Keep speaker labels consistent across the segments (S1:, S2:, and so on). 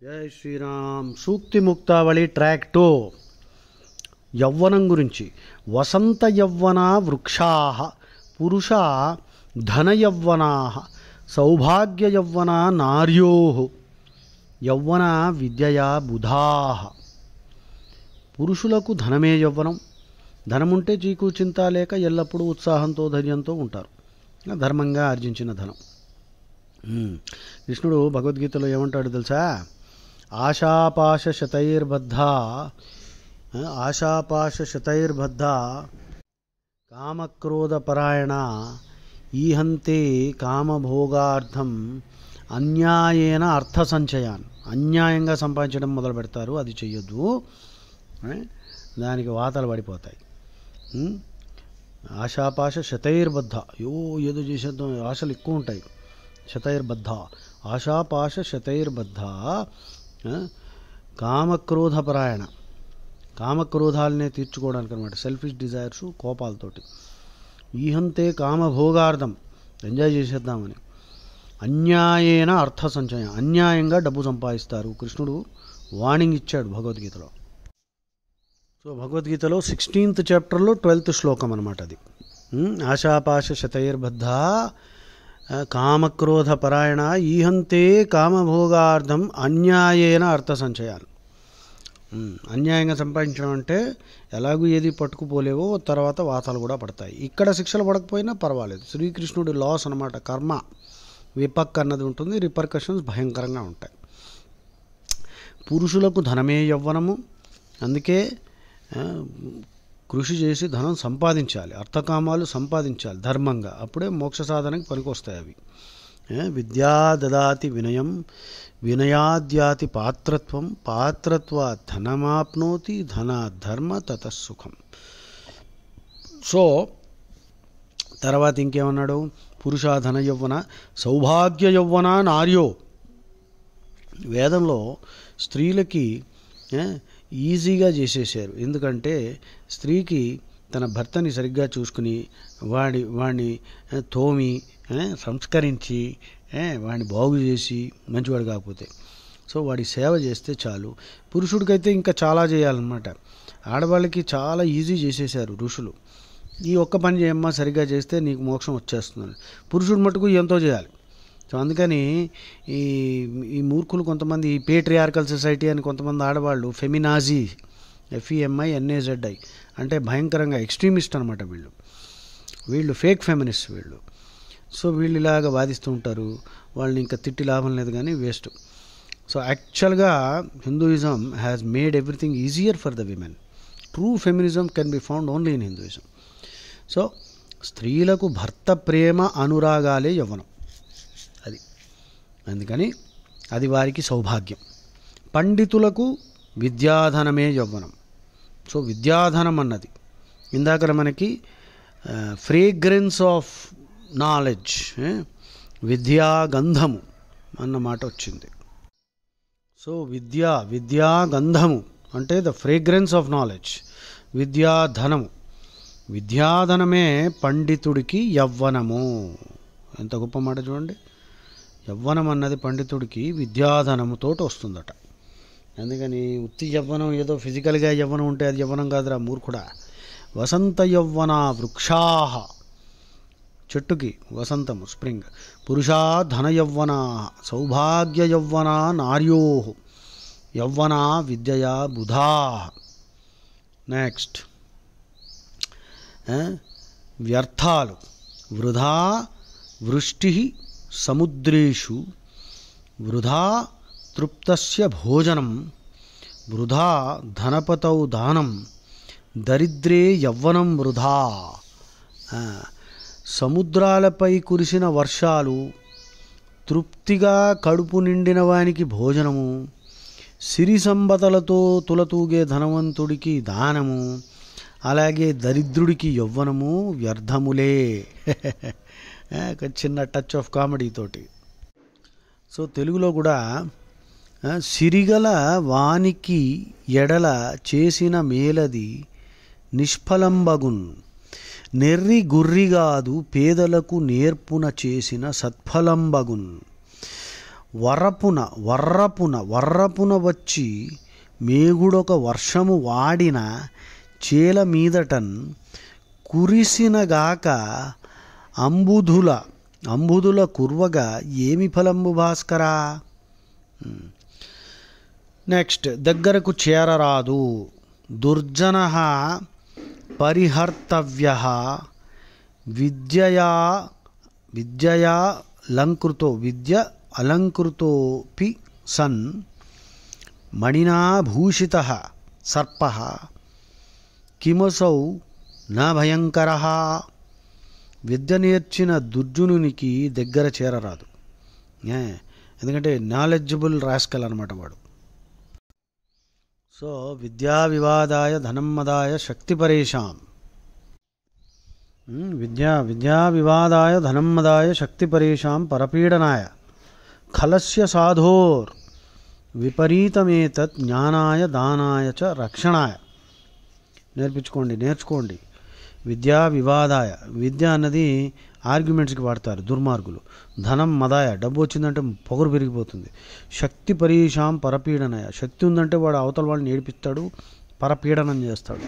S1: జై శ్రీరామ్. సూక్తి ముక్తావళి ట్రాక్ 2 యవ్వనం గురించి. వసంత యవ్వన వృక్షా పురుష ధన యవ్వనా సౌభాగ్య యవ్వన నార్యో యవ్వన విద్యయా బుధా. పురుషులకు ధనమే యవ్వనం. ధనముంటే చీకు చింత లేక ఎల్లప్పుడూ ఉత్సాహంతో ధైర్యంతో ఉంటారు. ధర్మంగా ఆర్జించిన ధనం. కృష్ణుడు భగవద్గీతలో ఏమంటాడు తెలుసా? ఆశాపాశ శతైర్బద్ధ కామక్రోధపరాయణ ఈహంతే కామభోగార్థం అన్యాయేన అర్థ సంచయాన్. అన్యాయంగా సంపాదించడం మొదలు పెడతారు, అది చెయ్యొద్దు, దానికి వాతలు పడిపోతాయి. ఆశాపాశ శతైర్బద్ధ, ఏదో చేసేద్దాం, ఆశలు ఎక్కువ ఉంటాయి. శతైర్బద్ధ, ఆశాపాశ శతైర్బద్ధ కామక్రోధపరాయణ, కామక్రోధాలనే తీర్చుకోవడానికి అనమాట. సెల్ఫిష్ డిజైర్స్, కోపాలతోటి. ఈహంతే కామభోగార్థం, ఎంజాయ్ చేసేద్దామని. అన్యాయేన అర్థ సంచయం, అన్యాయంగా డబ్బు సంపాదిస్తారు. కృష్ణుడు వార్నింగ్ ఇచ్చాడు భగవద్గీతలో. సో భగవద్గీతలో 16th చాప్టర్లో 12th శ్లోకం అనమాట అది. ఆశాపాశ శతైర్బద్ధ కామక్రోధపరాయణ ఈహంతే కామభోగార్థం అన్యాయేన అర్థ సంచయాలు. అన్యాయంగా సంపాదించడం అంటే ఎలాగూ ఏది పట్టుకుపోలేవో తర్వాత వాతాలు కూడా పడతాయి. ఇక్కడ శిక్షలు పడకపోయినా పర్వాలేదు. శ్రీకృష్ణుడి లాస్ అనమాట. కర్మ విపక్ అన్నది ఉంటుంది, రిపర్కషన్స్ భయంకరంగా ఉంటాయి. పురుషులకు ధనమే యవ్వనము. అందుకే కృషి చేసి ధనం సంపాదించాలి, అర్థకామాలు సంపాదించాలి ధర్మంగా. అప్పుడే మోక్ష సాధనకి పనికొస్తాయి అవి. విద్యా దదాతి వినయం, వినయాద్యాతి పాత్రత్వం, పాత్రత్వా ధనమాప్నోతి, ధనాధర్మ తతసుఖం. సో తర్వాత ఇంకేమన్నాడు? పురుషాధన యవ్వన సౌభాగ్య యవ్వన నార్యో. వేదంలో స్త్రీలకి ఈజీగా చేసేసారు. ఎందుకంటే స్త్రీకి తన భర్తని సరిగ్గా చూసుకుని వాడిని తోమి సంస్కరించి వాడిని బాగు చేసి, మంచివాడు కాకపోతే సో వాడి సేవ చేస్తే చాలు. పురుషుడికైతే ఇంకా చాలా చేయాలన్నమాట. ఆడవాళ్ళకి చాలా ఈజీ చేసేసారు ఋషులు. ఈ ఒక్క పని చేయమ్మా, సరిగ్గా చేస్తే నీకు మోక్షం వచ్చేస్తుంది. పురుషుడు మటుకు ఎంతో చేయాలి. సో అందుకని ఈ మూర్ఖులు కొంతమంది, ఈ పేట్రియార్కల్ సొసైటీ అని కొంతమంది ఆడవాళ్ళు, ఫెమినాజీ, FEMINAZI అంటే భయంకరంగా ఎక్స్ట్రీమిస్ట్ అనమాట వీళ్ళు ఫేక్ ఫెమినిస్ట్ వీళ్ళు. సో వీళ్ళు ఇలాగా వాదిస్తూ ఉంటారు. వాళ్ళని ఇంకా తిట్టి లాభం లేదు, కానీ వేస్ట్. సో యాక్చువల్గా Hinduism has made everything easier for the women. True feminism can be found only in Hinduism. So స్త్రీలకు భర్త ప్రేమ అనురాగాలే యవ్వనం. అది అందుకని అది వారికి సౌభాగ్యం. పండితులకు విద్యాధనమే యవ్వనం. సో విద్యాధనం అన్నది ఇందాక మనకి ఫ్రేగ్రెన్స్ ఆఫ్ నాలెడ్జ్, విద్యా గంధము అన్నమాట వచ్చింది. సో విద్యా గంధము అంటే ద ఫ్రేగ్రెన్స్ ఆఫ్ నాలెడ్జ్. విద్యాధనము, విద్యాధనమే పండితుడికి యవ్వనము. ఎంత గొప్ప మాట చూడండి. యవ్వనం అన్నది పండితుడికి విద్యాధనముతో వస్తుందట. అందుకని ఉత్తి యవ్వనం, ఏదో ఫిజికల్గా యవ్వనం ఉంటే అది యవ్వనం కాదురా మూర్ఖుడా. వసంత యవ్వన వృక్షా, చెట్టుకి వసంతము, స్ప్రింగ్. పురుషా ధన యవ్వన సౌభాగ్య యవ్వన నార్యో యవ్వన విద్యయా బుధా. నెక్స్ట్ వ్యర్థాలు. వృధా వృష్టి సముద్రేషు, వృధా తృప్తస్య భోజనం, వృధా ధనపతౌ దానం, దరిద్రే యవ్వనం వృధా. సముద్రాలపై కురిసిన వర్షాలు, తృప్తిగా కడుపు నిండిన వానికి భోజనము, సిరి సంపదలతో తులతూగే ధనవంతుడికి దానము, అలాగే దరిద్రుడికి యవ్వనము వ్యర్థములే. చిన్న టచ్ ఆఫ్ కామెడీతోటి. సో తెలుగులో కూడా సిరిగల వానికి ఎడల చేసిన మేలది నిష్ఫలంబగున్, నెర్రి గుర్రిగాదు పేదలకు నేర్పున చేసిన సత్ఫలంబగున్. వర్రపున వచ్చి మేగుడొక వర్షము వాడిన చేల మీదటన్ కురిసినగాక అంబుధుల కుర్వగా ఏమి ఫలంబు భాస్కరా. నెక్స్ట్, దగ్గరకు చేరరాదు. దుర్జన పరిహర్తవ్య విద్య అలంకృతోపి సన్ మణినా భూషితః సర్పః కిమసౌ న భయంకరః. విద్య నేర్చిన దుర్జనునికి దగ్గర చేరరాదు. ఎందుకంటే నాలెడ్జబుల్ రాస్కల్ అనమాట వాడు. సో విద్యా వివాదాయ ధనం మదాయ శక్తి పరేషాం. విద్యా వివాదాయ ధనం మదాయ శక్తి పరేషాం పరపీడనాయ ఖలస్య సాధోర్ విపరీతమేతత్ జ్ఞానాయ దానాయ చ రక్షణాయ. నేర్చుకోండి. విద్యా వివాదాయ, విద్య అన్నది ఆర్గ్యుమెంట్స్కి వాడతారు దుర్మార్గులు. ధనం మదాయ, డబ్బు వచ్చిందంటే పొగరు పెరిగిపోతుంది. శక్తి పరీషాం పరపీడనాయ, శక్తి ఉందంటే వాడు అవతల వాళ్ళని ఏడిపిస్తాడు, పరపీడనం చేస్తాడు.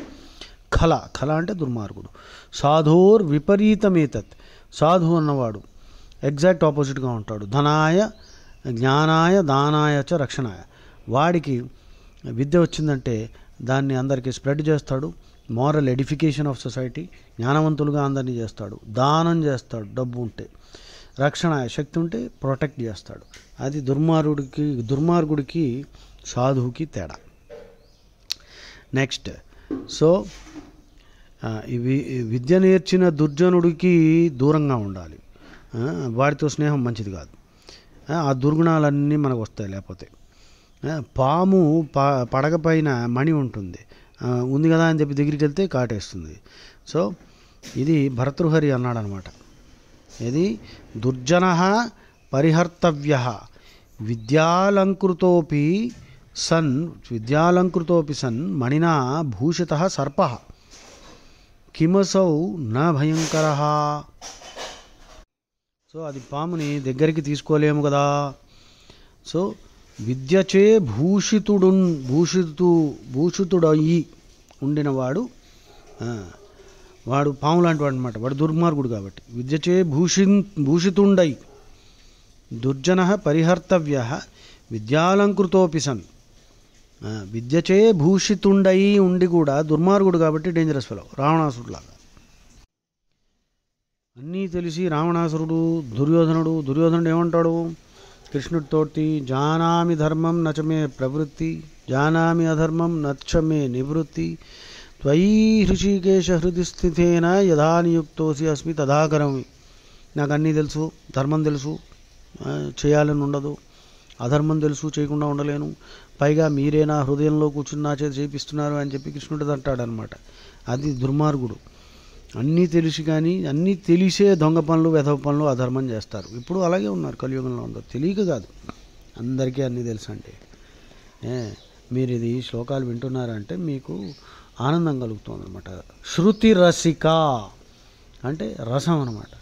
S1: ఖల అంటే దుర్మార్గుడు. సాధోర్ విపరీతమేతత్, సాధు అన్నవాడు ఎగ్జాక్ట్ ఆపోజిట్గా ఉంటాడు. ధనాయ జ్ఞానాయ దానాయ చ రక్షణాయ, వాడికి విద్య వచ్చిందంటే దాన్ని అందరికీ స్ప్రెడ్ చేస్తాడు. మారల్ ఎడిఫికేషన్ ఆఫ్ సొసైటీ, జ్ఞానవంతులుగా అందరినీ చేస్తాడు. దానం చేస్తాడు డబ్బు ఉంటే. రక్షణాయ, శక్తి ఉంటే ప్రొటెక్ట్ చేస్తాడు. అది దుర్మార్గుడికి సాధువుకి తేడా. నెక్స్ట్, సో విద్య నేర్చిన దుర్జనుడికి దూరంగా ఉండాలి. వాడితో స్నేహం మంచిది కాదు. ఆ దుర్గుణాలన్నీ మనకు వస్తాయి. లేకపోతే పాము పడగ పైన మణి ఉంది కదా అని చెప్పి దగ్గరికి వెళ్తే కాటేస్తుంది. సో ఇది భర్తృహరి అన్నాడు అనమాట. ఇది దుర్జన పరిహర్తవ్య విద్యాలంకృతోపి సన్ మణినా భూషితః సర్పః కిమసౌ న భయంకరః. సో అది పాముని దగ్గరికి తీసుకోలేము కదా. సో విద్యచే భూషితుడయి ఉండినవాడు వాడు పాము లాంటి వాడు అనమాట. వాడు దుర్మార్గుడు కాబట్టి. విద్యచే భూషితుండై దుర్జన పరిహర్తవ్య విద్యాలంకృతోపి సన్, విద్యచే భూషితుండై ఉండి కూడా దుర్మార్గుడు కాబట్టి డేంజరస్ ఫెలో, రావణాసురులాగా. అన్నీ తెలిసి రావణాసురుడు, దుర్యోధనుడు ఏమంటాడు కృష్ణుడితోటి? జానామి ధర్మం నచమే ప్రవృత్తి, జానామి అధర్మం నచ్చమే నివృత్తి, త్వయి హృషికేశ హృది స్థితేన యథా నియుక్తోసి అస్మి తథా కరోమి. నాకు అన్నీ తెలుసు, ధర్మం తెలుసు, చేయాలని ఉండదు, అధర్మం తెలుసు, చేయకుండా ఉండలేను, పైగా మీరే నా హృదయంలో కూర్చుని నా చేతి చేపిస్తున్నారు అని చెప్పి కృష్ణుడు అంటాడనమాట. అది దుర్మార్గుడు. అన్నీ తెలిసి కానీ అన్నీ తెలిసే దొంగ పనులు, వెధవ పనులు, అధర్మం చేస్తారు. ఇప్పుడు అలాగే ఉన్నారు కలియుగంలో. అందరూ తెలియక కాదు, అందరికీ అన్నీ తెలుసు. అంటే మీరు ఇది శ్లోకాలు వింటున్నారంటే మీకు ఆనందం కలుగుతుంది అనమాట. శృతి రసిక అంటే రసం అనమాట,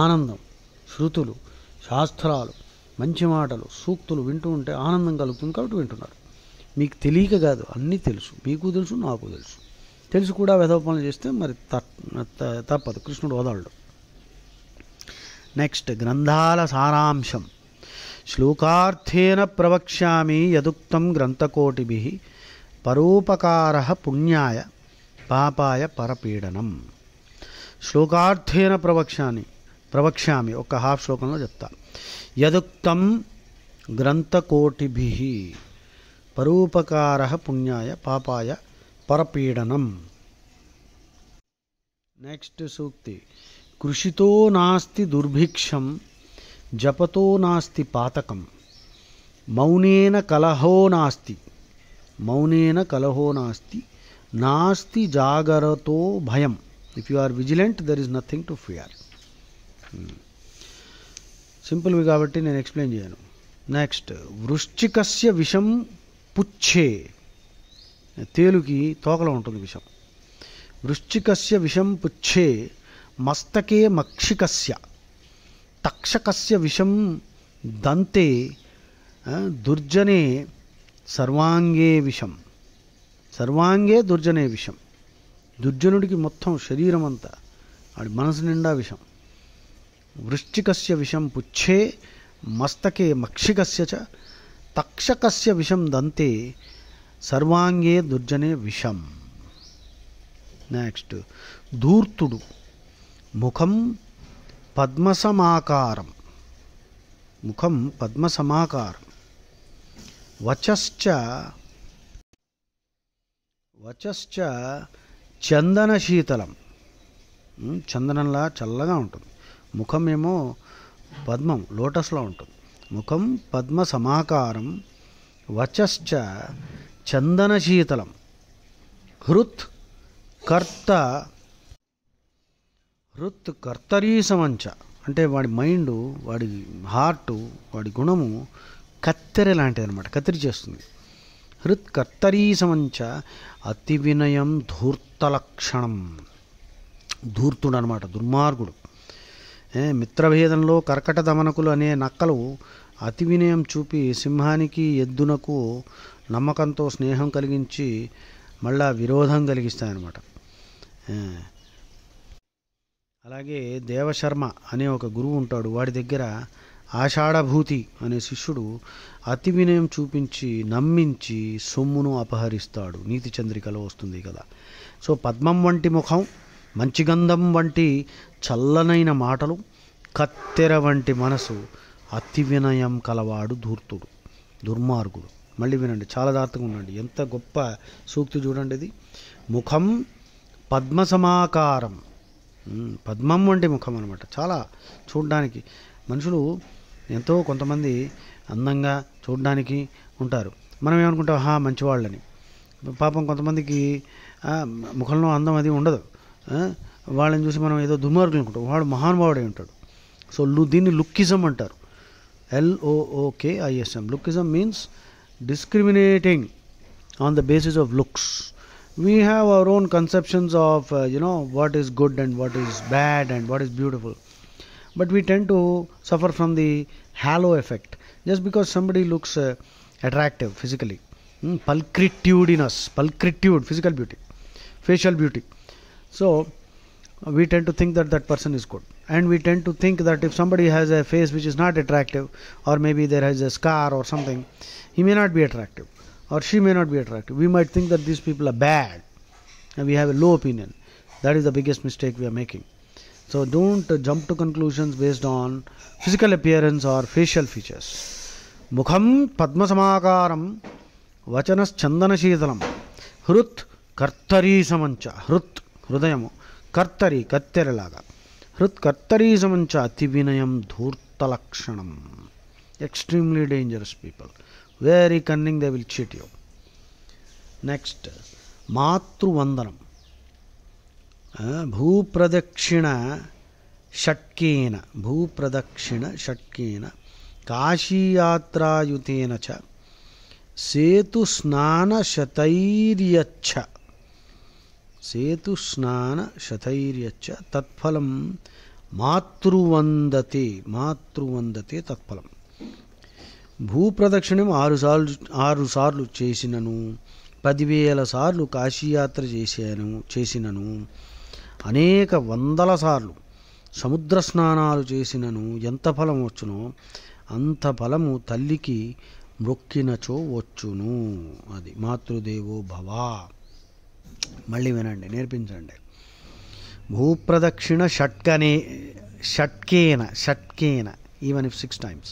S1: ఆనందం. శృతులు, శాస్త్రాలు, మంచి మాటలు, సూక్తులు వింటూ ఉంటే ఆనందం కలుగుతుంది కాబట్టి వింటున్నారు. మీకు తెలియక కాదు, అన్నీ తెలుసు. మీకు తెలుసు, నాకు తెలుసు. తెలిసి కూడా వెధవ పనులు చేస్తే మరి తప్పదు, కృష్ణుడు వదలడు. నెక్స్ట్, గ్రంథాల సారాంశం. శ్లోకార్థేన ప్రవక్ష్యామి యదుక్తం గ్రంథకోటిభిః పరోపకారః పుణ్యాయ పాపాయ పరపీడనం. శ్లోకార్థేన ప్రవక్ష్యామి ఒక హాఫ్ శ్లోకంలో చెప్తా. యదుక్తం గ్రంథకోటిభిః పరోపకారః పుణ్యాయ పాపాయ పరపీడనం. నెక్స్ట్ సూక్తి. కృషితో నాస్తి దుర్భిక్షం జపతో నాస్తి పాతకం మౌనేన కలహో నాస్తి నాస్తి జాగరతో భయం. If you are vigilant there is nothing to fear. సింపుల్వి కాబట్టి నేను ఎక్స్ప్లెయిన్ చేయను. నెక్స్ట్, వృశ్చికస్య విషం పుచ్చే. తేలుకి తోకలో ఉంటుంది విషం. వృశ్చికస్య విషం పుచ్చే మస్తకే మక్షికస్య తక్షకస్య విషం దంతే దుర్జనే సర్వాంగే విషం, సర్వాంగే దుర్జనే విషం. దుర్జనుడికి మొత్తం శరీరం అంతా, వాడి మనసు నిండా విషం. వృశ్చికస్య విషం పుచ్చే మస్తకే మక్షికస్య చ తక్షకస్య విషం దంతే సర్వాంగే దుర్జనే విషం. నెక్స్ట్ ధూర్తుడు ముఖం పద్మసమాకారం, ముఖం పద్మసమాకారం. వచశ్చ చందనశీతలం, చందనంలా చల్లగా ఉంటుంది. ముఖం ఏమో పద్మం లోటస్లో ఉంటుంది. ముఖం పద్మ సమాకారం. వచశ్చ చందనశీతలం. హృత్ కర్తరీసమంచ, అంటే వాడి మైండు, వాడి హార్టు, వాడి గుణము కత్తెర లాంటిది అనమాట, కత్తిరి చేస్తుంది. హృత్ కర్తరీసమంచ అతి వినయం ధూర్తలక్షణం. ధూర్తుడు అనమాట, దుర్మార్గుడు. మిత్రభేదంలో కర్కట దమనకులు అనే నక్కలు అతి వినయం చూపి సింహానికి ఎద్దునకు నమ్మకంతో స్నేహం కలిగించి మళ్ళా విరోధం కలిగిస్తాయన్నమాట. అలాగే దేవశర్మ అనే ఒక గురువు ఉంటాడు, వాడి దగ్గర ఆషాఢభూతి అనే శిష్యుడు అతి వినయం చూపించి నమ్మించి సొమ్మును అపహరిస్తాడు. నీతి చంద్రికలో వస్తుంది కదా. సో పద్మం వంటి ముఖం, మంచి గంధం వంటి చల్లనైన మాటలు, కత్తెర వంటి మనసు, అతి వినయం కలవాడు ధూర్తుడు, దుర్మార్గుడు. మళ్ళీ వినండి, చాలా జాగ్రత్తగా ఉండండి. ఎంత గొప్ప సూక్తి చూడండి ఇది. ముఖం పద్మసమాకారం, పద్మం వంటి ముఖం అనమాట. చాలా చూడడానికి మనుషులు ఎంతో కొంతమంది అందంగా చూడడానికి ఉంటారు. మనం ఏమనుకుంటాం, మంచివాళ్ళని. పాపం కొంతమందికి ముఖంలో అందం అది ఉండదు. వాళ్ళని చూసి మనం ఏదో దుర్మార్గులు అనుకుంటాం, వాడు మహానుభావుడై ఉంటాడు. సో దీన్ని లుక్కిజం అంటారు, LOOKISM. Lookism means discriminating on the basis of looks. We have our own conceptions of what is good and what is bad and what is beautiful, but we tend to suffer from the halo effect just because somebody looks attractive physically. Pulchritude, physical beauty, facial beauty. So we tend to think that that person is good, and we tend to think that if somebody has a face which is not attractive, or maybe there has a scar or something, he may not be attractive or she may not be attractive. We might think that these people are bad and we have a low opinion. That is the biggest mistake we are making. So don't jump to conclusions based on physical appearance or facial features. Mukham padmasamakaram vachanas chandanashitalam hrut kartarisamancha. Hrut hrudayamu, kartari katteralaga. Hrut kartarisamancha ati vinayam dhurtalakshanam. Extremely dangerous people. Very cunning, they will cheat you. Next, Matruvandanam. Bhupradakshina Shatkena. Bhupradakshina Shatkena. Kashiyatra cha. Setu Snana Shatairyacha. Setu Snana Shatairyacha. Tatphalam Matruvandate. Matruvandate Tatphalam. భూప్రదక్షిణం 6 సార్లు చేసినను, 10,000 సార్లు కాశీయాత్ర చేసినను, అనేక వందల సార్లు సముద్ర స్నానాలు చేసినను ఎంత ఫలం వచ్చునో అంత ఫలము తల్లికి మొక్కినచో వచ్చును. అది మాతృదేవో భవ. మళ్ళీ వినండి, నేర్పించండి. భూప్రదక్షిణ షట్కేన even if 6 times.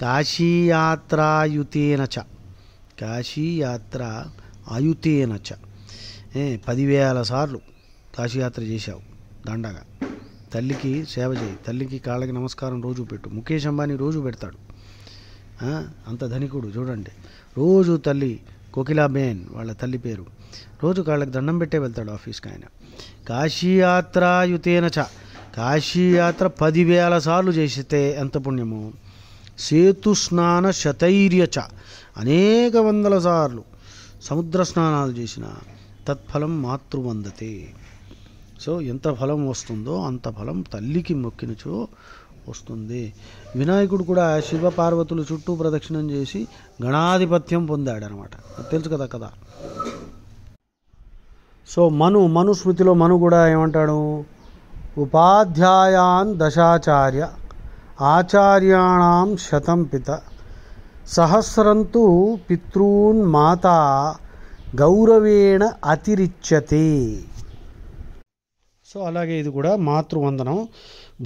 S1: కాశీయాత్రాయుతేన చ. కాశీయాత్ర ఆయుతేన చ. 10,000 సార్లు కాశీయాత్ర చేశావు దండగా. తల్లికి సేవ చేయి, తల్లికి కాళ్ళకి నమస్కారం రోజు పెట్టు. ముఖేష్ అంబానీ రోజు పెడతాడు, అంత ధనికుడు చూడండి. రోజు తల్లి కోకిలాబేన్ వాళ్ళ తల్లి పేరు, రోజు కాళ్ళకి దండం పెట్టే వెళ్తాడు ఆఫీస్కి ఆయన. కాశీయాత్రాయుతేన చ. కాశీయాత్ర 10,000 సార్లు చేసితే ఎంత పుణ్యము. సేతు స్నాన శతైర్యచ. అనేక వందల సార్లు సముద్ర స్నానాలు చేసిన తత్ఫలం మాతృవందతే. సో ఎంత ఫలం వస్తుందో అంత ఫలం తల్లికి మొక్కినచో వస్తుంది. వినాయకుడు కూడా శివ పార్వతులు చుట్టూ ప్రదక్షిణం చేసి గణాధిపత్యం పొందాడనమాట. తెలుసు కదా. సో మనుస్మృతిలో మను కూడా ఏమంటాడు, ఉపాధ్యాయాన్ దశాచార్య ఆచార్యాణం శతం పిత సహస్రంతు పితॄన్ మాతా గౌరవేణ అతిరిచ్యతే. సో అలాగే ఇది కూడా మాతృవందనం.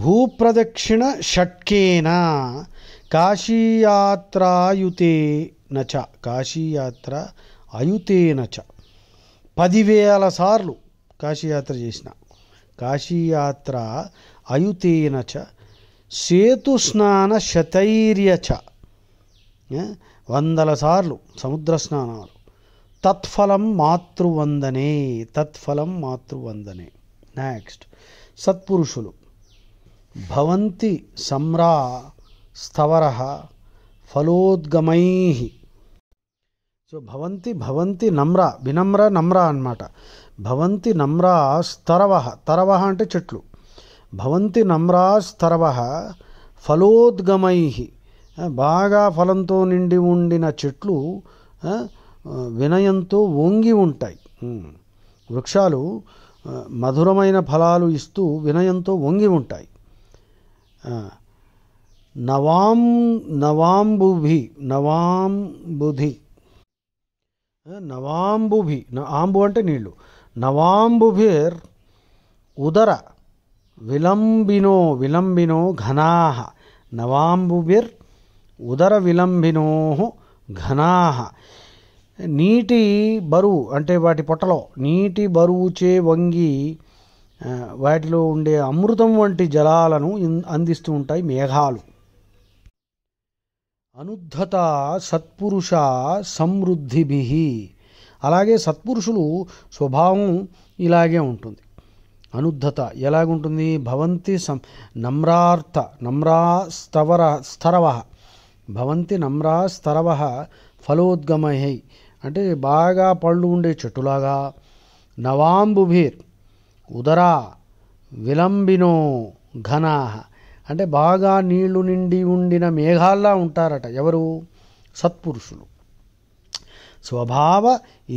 S1: భూప్రదక్షిణ షట్కేన కాశీయాత్రాయుతేన చ, కాశీయాత్ర అయుతేన చ, 10,000 సార్లు కాశీయాత్ర చేసిన, కాశీయాత్ర అయుతేన చ సేతుస్నాన శతైర్య చ, 100 సార్లు సముద్ర స్నానాలు, తత్ఫలం మాతృవందనే, తత్ఫలం మాతృవందనే. నెక్స్ట్ సత్పురుషులు భవంతి సమ్రా స్థవర ఫలోద్గమై. సో భవంతి నమ్ర, వినమ్ర నమ్ర అన్నమాట. భవంతి నమ్రా స్తరవ, తరవ అంటే చెట్లు. భవంతి నమ్రా స్తరవ ఫలోద్గమై, బాగా ఫలంతో నిండి ఉండిన చెట్లు వినయంతో వంగి ఉంటాయి. వృక్షాలు మధురమైన ఫలాలు ఇస్తూ వినయంతో వంగి ఉంటాయి. నవాంబుభి, ఆంబు అంటే నీళ్లు. నవాంబుభిర్ ఉదర విలంబినో ఘనాః, నవాంబుభిర్ ఉదర విలంబినో ఘనాః. నీటి బరువు అంటే వాటి పొట్టలో నీటి బరువుచే వంగి వాటిలో ఉండే అమృతం వంటి జలాలను అందిస్తూ ఉంటాయి మేఘాలు. అనుద్ధత సత్పురుష సమృద్ధిభిః, అలాగే సత్పురుషులు స్వభావం ఇలాగే ఉంటుంది. అనుద్ధత ఎలాగుంటుంది, భవంతి స్థరవ, భవంతి నమ్రా స్తరవ ఫలోద్గమై అంటే బాగా పళ్ళు ఉండే చెట్టులాగా. నవాంబుభిర్ ఉదరా విలంబినో ఘనాః అంటే బాగా నీళ్లు నిండి ఉండిన మేఘాల్లా ఉంటారట. ఎవరు? సత్పురుషులు. స్వభావ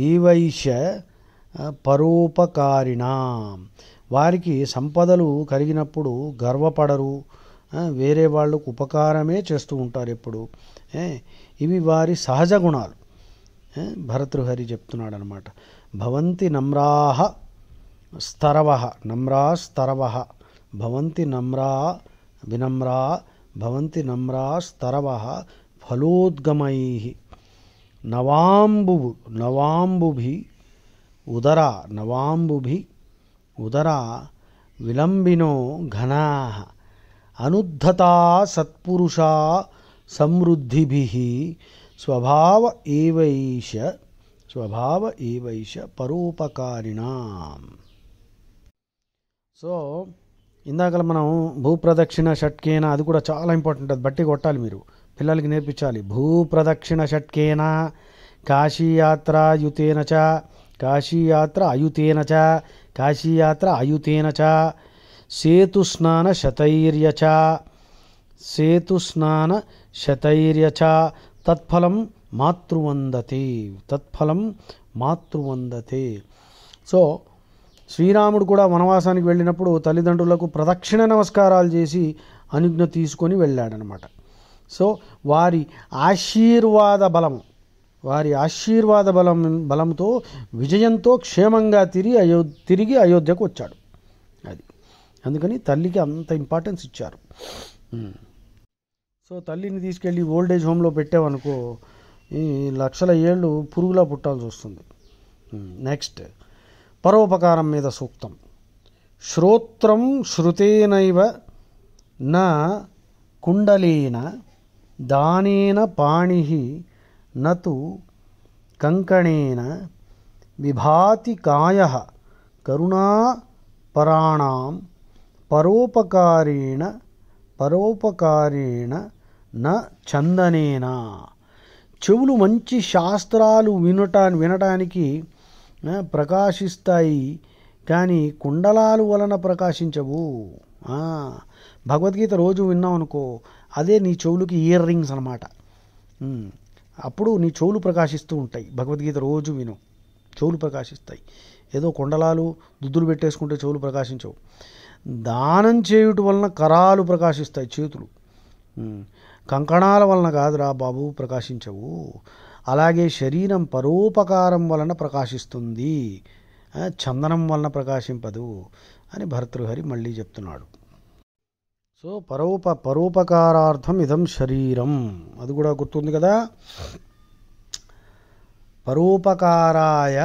S1: ఈవైష పరోపకారిణాం, వారికి సంపదలు కలిగినప్పుడు గర్వపడరు, వేరే వాళ్ళకు ఉపకారమే చేస్తూ ఉంటారు ఎప్పుడు. ఇవి వారి సహజ గుణాలు. భరతృహరి చెప్తున్నాడు అనమాట. భవంతి నమ్రాః స్తరవః, నమ్రా స్తరవః, భవంతి నమ్రా వినమ్రా, భవంతి నమ్రా స్తరవః ఫలోద్గమైః. నవాంబుభి ఉదరా విలంబినో ఘనాః. అనుద్ధతా సత్పురుషా సమృద్ధిభిః స్వభావ ఏవైష పరోపకారిణాం. సో ఇందాక మనం భూప్రదక్షిణ షట్కేన, అది కూడా చాలా ఇంపార్టెంట్, అది బట్టి కొట్టాలి మీరు, పిల్లలకి నేర్పించాలి. భూప్రదక్షిణ షట్కేన కాశీయాత్రాయుతేన చ, కాశీయాత్ర అయుతేన చ, కాశీయాత్ర అయుతేన చ సేతుస్నాన శతైర్య చ తత్ఫలం మాతృవందతే. సో శ్రీరాముడు కూడా వనవాసానికి వెళ్ళినప్పుడు తల్లిదండ్రులకు ప్రదక్షిణ నమస్కారాలు చేసి అనుజ్ఞ తీసుకొని వెళ్ళాడనమాట. సో వారి ఆశీర్వాద బలంతో విజయంతో క్షేమంగా తిరిగి అయోధ్యకు వచ్చాడు. అది అందుకని తల్లికి అంత ఇంపార్టెన్స్ ఇచ్చారు. సో తల్లిని తీసుకెళ్ళి ఓల్డేజ్ హోమ్లో పెట్టావనుకో, ఈ లక్షల ఏళ్ళు పురుగులా పుట్టాల్సి వస్తుంది. నెక్స్ట్ పరోపకారం మీద సూక్తం. శ్రోత్రం శృతేనైవ న కుండలేన దానేన పాణిః నతు కంకణేన విభాతి కాయః కరుణాపరాణాం పరోపకారేణ న చందనేన. చెవులు మంచి శాస్త్రాలు వినటానికి ప్రకాశిస్తాయి, కానీ కుండలాలు వలన ప్రకాశించవు. భగవద్గీత రోజు విన్నావు అనుకో, అదే నీ చెవులకి ఇయర్ రింగ్స్ అనమాట. అప్పుడు నీ చెవులు ప్రకాశిస్తూ ఉంటాయి. భగవద్గీత రోజు విను, చెవులు ప్రకాశిస్తాయి. ఏదో కొండలాలు దుద్దులు పెట్టేసుకుంటే చెవులు ప్రకాశించవు. దానం చేయుట వలన కరాలు ప్రకాశిస్తాయి, చేతులు. కంకణాల వలన కాదురా బాబు ప్రకాశించవు. అలాగే శరీరం పరోపకారం వలన ప్రకాశిస్తుంది, చందనం వలన ప్రకాశింపదు అని భర్తృహరి మళ్ళీ చెప్తున్నాడు. సో పరోపకారార్థం ఇదం శరీరం, అది కూడా గుర్తుంది కదా. పరోపకారాయ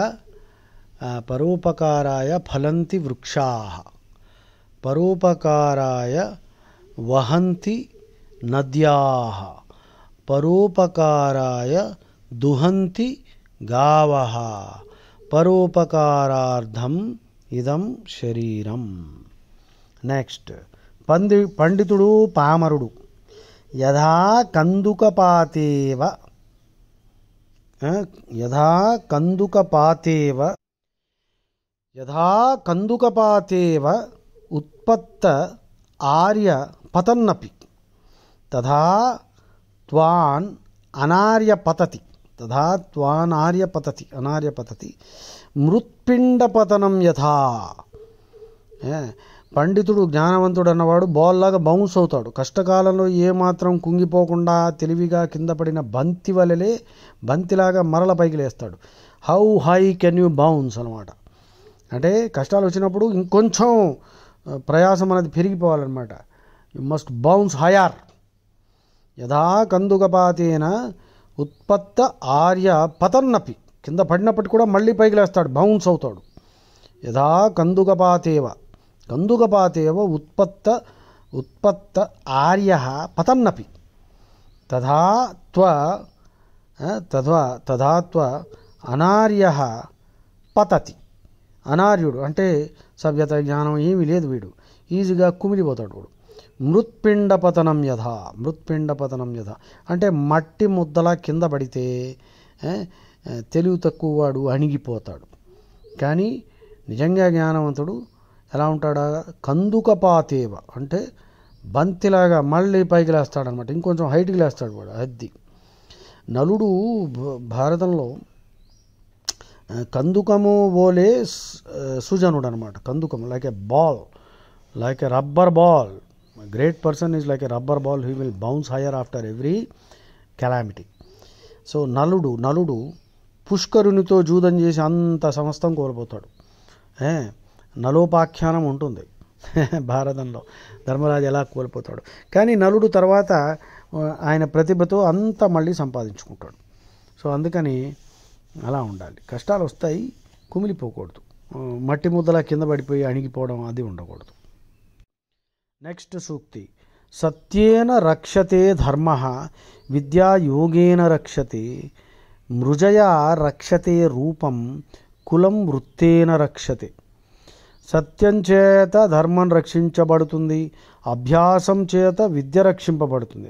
S1: ఫలంతి వృక్షాః, పరోపకారాయ వహంతి నద్యాః, పరోపకారాయ దుహంతి గావః, పరోపకారార్థం ఇదం శరీరం. నెక్స్ట్, పండితుడు పామరుడు యథా కందుకపాతేవ ఉత్పత్త ఆర్య పతన్నపి తథా త్వాన్ అనార్యపతతి మృత్పిండపతనం యథా. పండితుడు జ్ఞానవంతుడు అన్నవాడు బాల్ లాగా బౌన్స్ అవుతాడు. కష్టకాలంలో ఏమాత్రం కుంగిపోకుండా తెలివిగా కింద పడిన బంతిలాగా మరల పైకి లేస్తాడు. How high can you bounce అనమాట. అంటే కష్టాలు వచ్చినప్పుడు ఇంకొంచెం ప్రయాసం అనేది పెరిగిపోవాలన్నమాట. You must bounce higher. యథా కందుకపాతేన ఉత్పత్త ఆర్య పతన్నపి, కింద పడినప్పటికీ కూడా మళ్ళీ పైకి లేస్తాడు, బౌన్స్ అవుతాడు. యథా కందుకపాతేవ ఉత్పత్త ఆర్య పతన్నపి తథా త్వ అనార్య పతతి. అనార్యుడు అంటే సభ్యత జ్ఞానం ఏమీ లేదు, వీడు ఈజీగా కుమిలిపోతాడు. వాడు మృత్పిండపతనం యథ అంటే మట్టి ముద్దలా కింద పడితే తెలివి తక్కువ వాడు అణిగిపోతాడు. కానీ నిజంగా జ్ఞానవంతుడు ఎలా ఉంటాడా, కందుకపాతేవ అంటే బంతిలాగా మళ్ళీ పైకి లేస్తాడనమాట, ఇంకొంచెం హైట్కి లేస్తాడు వాడు. అది నలుడు భారతంలో కందుకము ఓలే సుజనుడు అనమాట. కందుకము like a ball, like a rubber ball. Great person is like a rubber ball, he will bounce higher after every calamity. So నలుడు పుష్కరునితో జూదం చేసి అంత సమస్తం కోల్పోతాడు. నలోపాఖ్యానం ఉంటుంది భారతంలో, ధర్మరాజు ఎలా కోల్పోతాడు. కానీ నలుడు తర్వాత ఆయన ప్రతిభతో అంతా మళ్ళీ సంపాదించుకుంటాడు. సో అందుకని అలా ఉండాలి. కష్టాలు వస్తాయి, కుమిలిపోకూడదు, మట్టి ముద్దలా కింద పడిపోయి అణిగిపోవడం అది ఉండకూడదు. నెక్స్ట్ సూక్తి, సత్యేన రక్షతే ధర్మ విద్యా యోగేన రక్షతే మృజయా రక్షతే రూపం కులం వృత్తేన రక్షతే. సత్యం చేత ధర్మం రక్షించబడుతుంది, అభ్యాసం చేత విద్య రక్షింపబడుతుంది.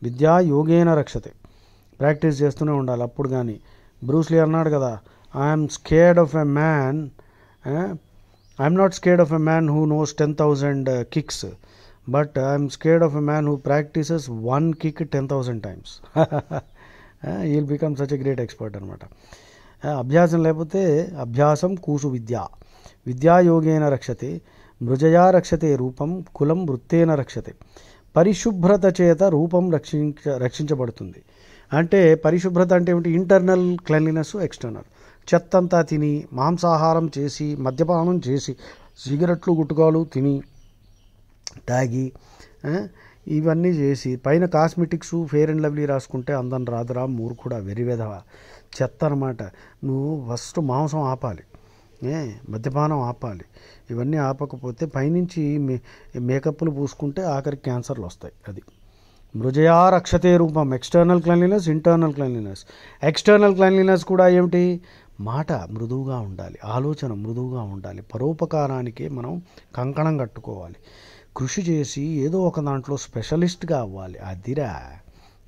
S1: విద్యా యోగేన రక్షతే. ప్రాక్టీస్ చేస్తూనే ఉండాలి. అప్పుడు కానీ బ్రూస్లీ అన్నాడు కదా, I'm scared of a man, I'm not scared of a man who knows 10,000 kicks, but I'm scared of a man who practices 1 kick 10,000 times. He will become such a great expert అనమాట. అభ్యాసం లేకపోతే అభ్యాసం కూసు విద్యాయోగేన రక్షతే మృజయా రక్షతే రూపం కులం వృత్తేన రక్షతే. పరిశుభ్రత చేత రూపం రక్షించబడుతుంది. అంటే పరిశుభ్రత అంటే ఏమిటి, ఇంటర్నల్ క్లెన్లీనెస్, ఎక్స్టర్నల్. చెత్తంతా తిని, మాంసాహారం చేసి, మద్యపానం చేసి, సిగరెట్లు గుట్కాలు తిని తాగి ఇవన్నీ చేసి పైన కాస్మెటిక్స్ ఫెయిర్ అండ్ లవ్లీ రాసుకుంటే అందం రాదురా మూర్ఖుడా, వెరివెధవ, చెత్త అనమాట. నువ్వు ఫస్ట్ మాంసం ఆపాలి, మద్యపానం ఆపాలి. ఇవన్నీ ఆపకపోతే పైనుంచి మేకప్లు పూసుకుంటే ఆఖరికి క్యాన్సర్లు వస్తాయి. అది మృజయా రక్షతే రూపం, external cleanliness, internal cleanliness. External cleanliness కూడా ఏమిటి, మాట మృదువుగా ఉండాలి, ఆలోచన మృదువుగా ఉండాలి. పరోపకారానికి మనం కంకణం కట్టుకోవాలి, కృషి చేసి ఏదో ఒక దాంట్లో స్పెషలిస్ట్గా అవ్వాలి. అదిరా,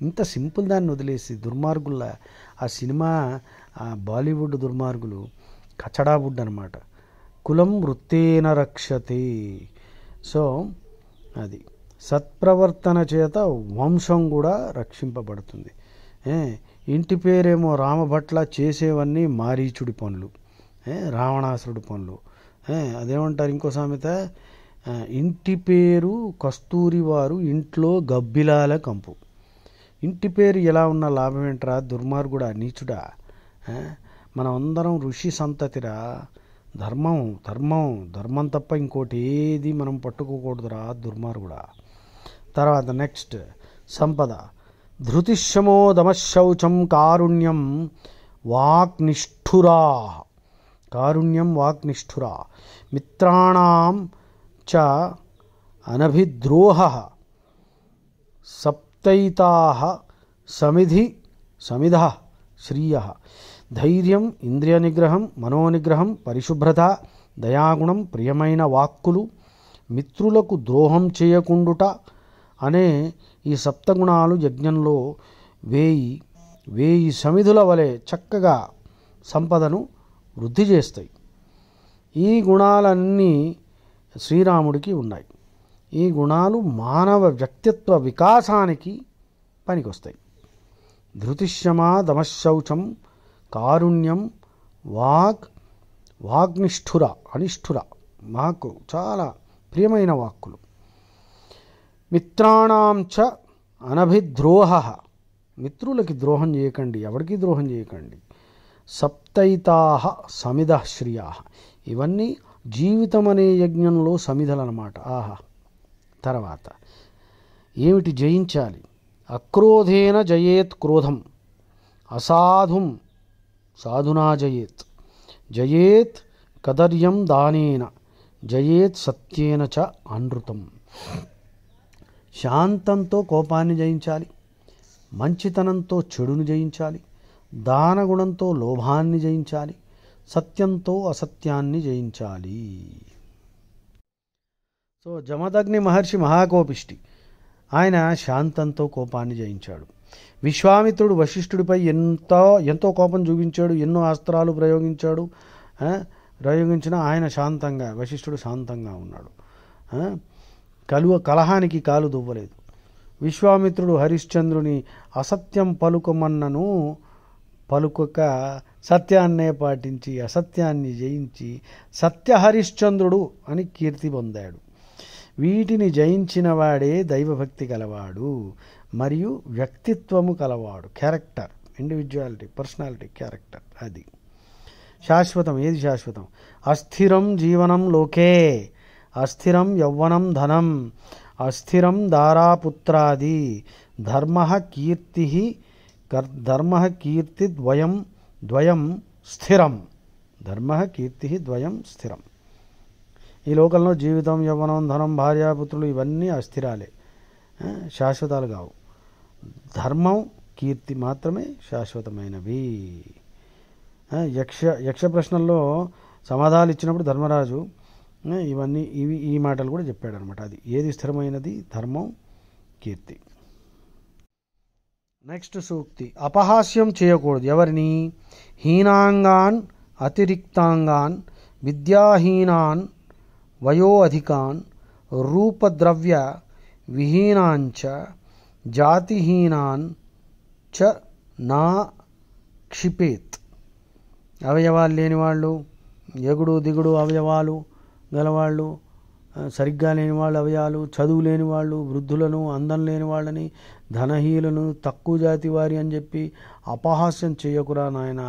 S1: ఇంత సింపుల్ దాన్ని వదిలేసి దుర్మార్గుల్లా ఆ సినిమా, ఆ బాలీవుడ్ దుర్మార్గులు కచడావుడ్ అనమాట. కులం వృత్తేన రక్షతే. సో అది సత్ప్రవర్తన చేత వంశం కూడా రక్షింపబడుతుంది. ఇంటి పేరేమో రామభట్ల, చేసేవన్నీ మారీచుడి పనులు, రావణాసురుడి పనులు. అదేమంటారు ఇంకో సామెత, ఇంటి పేరు కస్తూరి వారు ఇంట్లో గబ్బిలాల కంపు. ఇంటి పేరు ఎలా ఉన్న లాభం ఏంట్రా దుర్మార్గుడా, నీచుడా. మనం అందరం ఋషి సంతతిరా. ధర్మం ధర్మం ధర్మం తప్ప ఇంకోటి ఏది మనం పట్టుకోకూడదురా దుర్మార్గుడా. తర్వాత నెక్స్ట్ సంపద. ధృతిశమో దమశౌచం కారుణ్యం వాక్నిష్ఠురా. కారుణ్యం వాక్నిష్ఠురా. మిత్రాణం చ అనభిద్రోహ. సప్తైతాః సమిధ శ్రియ. ధైర్యం, ఇంద్రియ నిగ్రహం, మనోనిగ్రహం, పరిశుభ్రత, దయాగుణం, ప్రియమైన వాక్కులు, మిత్రులకు ద్రోహం చేయకుండుట అనే ఈ సప్తగుణాలు యజ్ఞంలో 1000 సమిధుల వలె చక్కగా సంపదను వృద్ధి చేస్తాయి. ఈ గుణాలన్నీ శ్రీరాముడికి ఉన్నాయి. ఈ గుణాలు మానవ వ్యక్తిత్వ వికాసానికి పనికొస్తాయి. ధృతిశమా దమశౌచం కారుణ్యం వాగ్నిష్ఠుర అనిష్ఠుర, మాకు చాలా ప్రియమైన వాక్కులు. మిత్రాణం చ అనభిద్రోహ, మిత్రులకి ద్రోహం చేయకండి, ఎవరికి ద్రోహం చేయకండి. సప్తైతాః సమిధ శ్రియ, ఇవన్నీ జీవితం అనే యజ్ఞంలో సమిధలు అన్నమాట. ఆహా. తర్వాత ఏమిటి జయించాలి? అక్రోధేన జయేత్ క్రోధం, అసాధుం సాధునా జయేత్, జయేత్ కదర్యం దానేన, జయేత్ సత్యేన చ అనృతం. శాంతంతో కోపాన్ని జయించాలి, మంచితనంతో చెడును జయించాలి, దానగుణంతో లోభాన్ని జయించాలి, సత్యంతో అసత్యాన్ని జయించాలి. సో జమదగ్ని మహర్షి మహాకోపిష్టి, ఆయన శాంతంతో కోపాన్ని జయించాడు. విశ్వామిత్రుడు వశిష్ఠుడిపై ఎంతో కోపం చూపించాడు, ఎన్నో అస్త్రాలు ప్రయోగించిన ఆయన శాంతంగా, వశిష్ఠుడు శాంతంగా ఉన్నాడు. కలహానికి కాలు దువ్వలేదు. విశ్వామిత్రుడు హరిశ్చంద్రుని అసత్యం పలుకమన్నను పలుకక సత్యాన్నే పాటించి అసత్యాన్ని జయించి సత్యహరిశ్చంద్రుడు అని కీర్తి పొందాడు. వీటిని జయించిన వాడే దైవభక్తి గలవాడు మరియు వ్యక్తిత్వము కలవాడు. Character, individuality, personality, character. అది శాశ్వతం. ఏది శాశ్వతం? అస్థిరం జీవనం లోకే, అస్థిరం యౌవనం ధనం, అస్థిరం దారాపుత్రాది, ధర్మ కీర్తి ద్వయం స్థిరం. ధర్మ కీర్తి ద్వయం స్థిరం. ఈ లోకంలో జీవితం, యవ్వనం, ధనం, భార్యాపుత్రులు ఇవన్నీ అస్థిరాలే, శాశ్వతాలు కావు. ధర్మం, కీర్తి మాత్రమే శాశ్వతమైనవి. యక్ష ప్రశ్నల్లో సమాధానాలు ఇచ్చినప్పుడు ధర్మరాజు ఈ మాటలు కూడా చెప్పాడు అనమాట. అది ఏది స్థిరమైనది? ధర్మం, కీర్తి. నెక్స్ట్ సూక్తి. అపహాస్యం చేయకూడదు. ఎవరిని? హీనాంగాన్, అతిరిక్తాంగాన్, విద్యాహీనాన్, వయో అధికాన్, రూపద్రవ్య విహీనాంచ, జాతిహీనాన్ చ నా క్షిపేత్. అవయవాలు లేనివాళ్ళు, ఎగుడు దిగుడు అవయవాలు గలవాళ్ళు, సరిగ్గా లేనివాళ్ళు అవయవాలు, చదువు లేనివాళ్ళు, వృద్ధులను, అందం లేని వాళ్ళని, ధనహీనులను, తక్కువ జాతి వారి అని చెప్పి అపహాస్యం చేయకురా నాయన.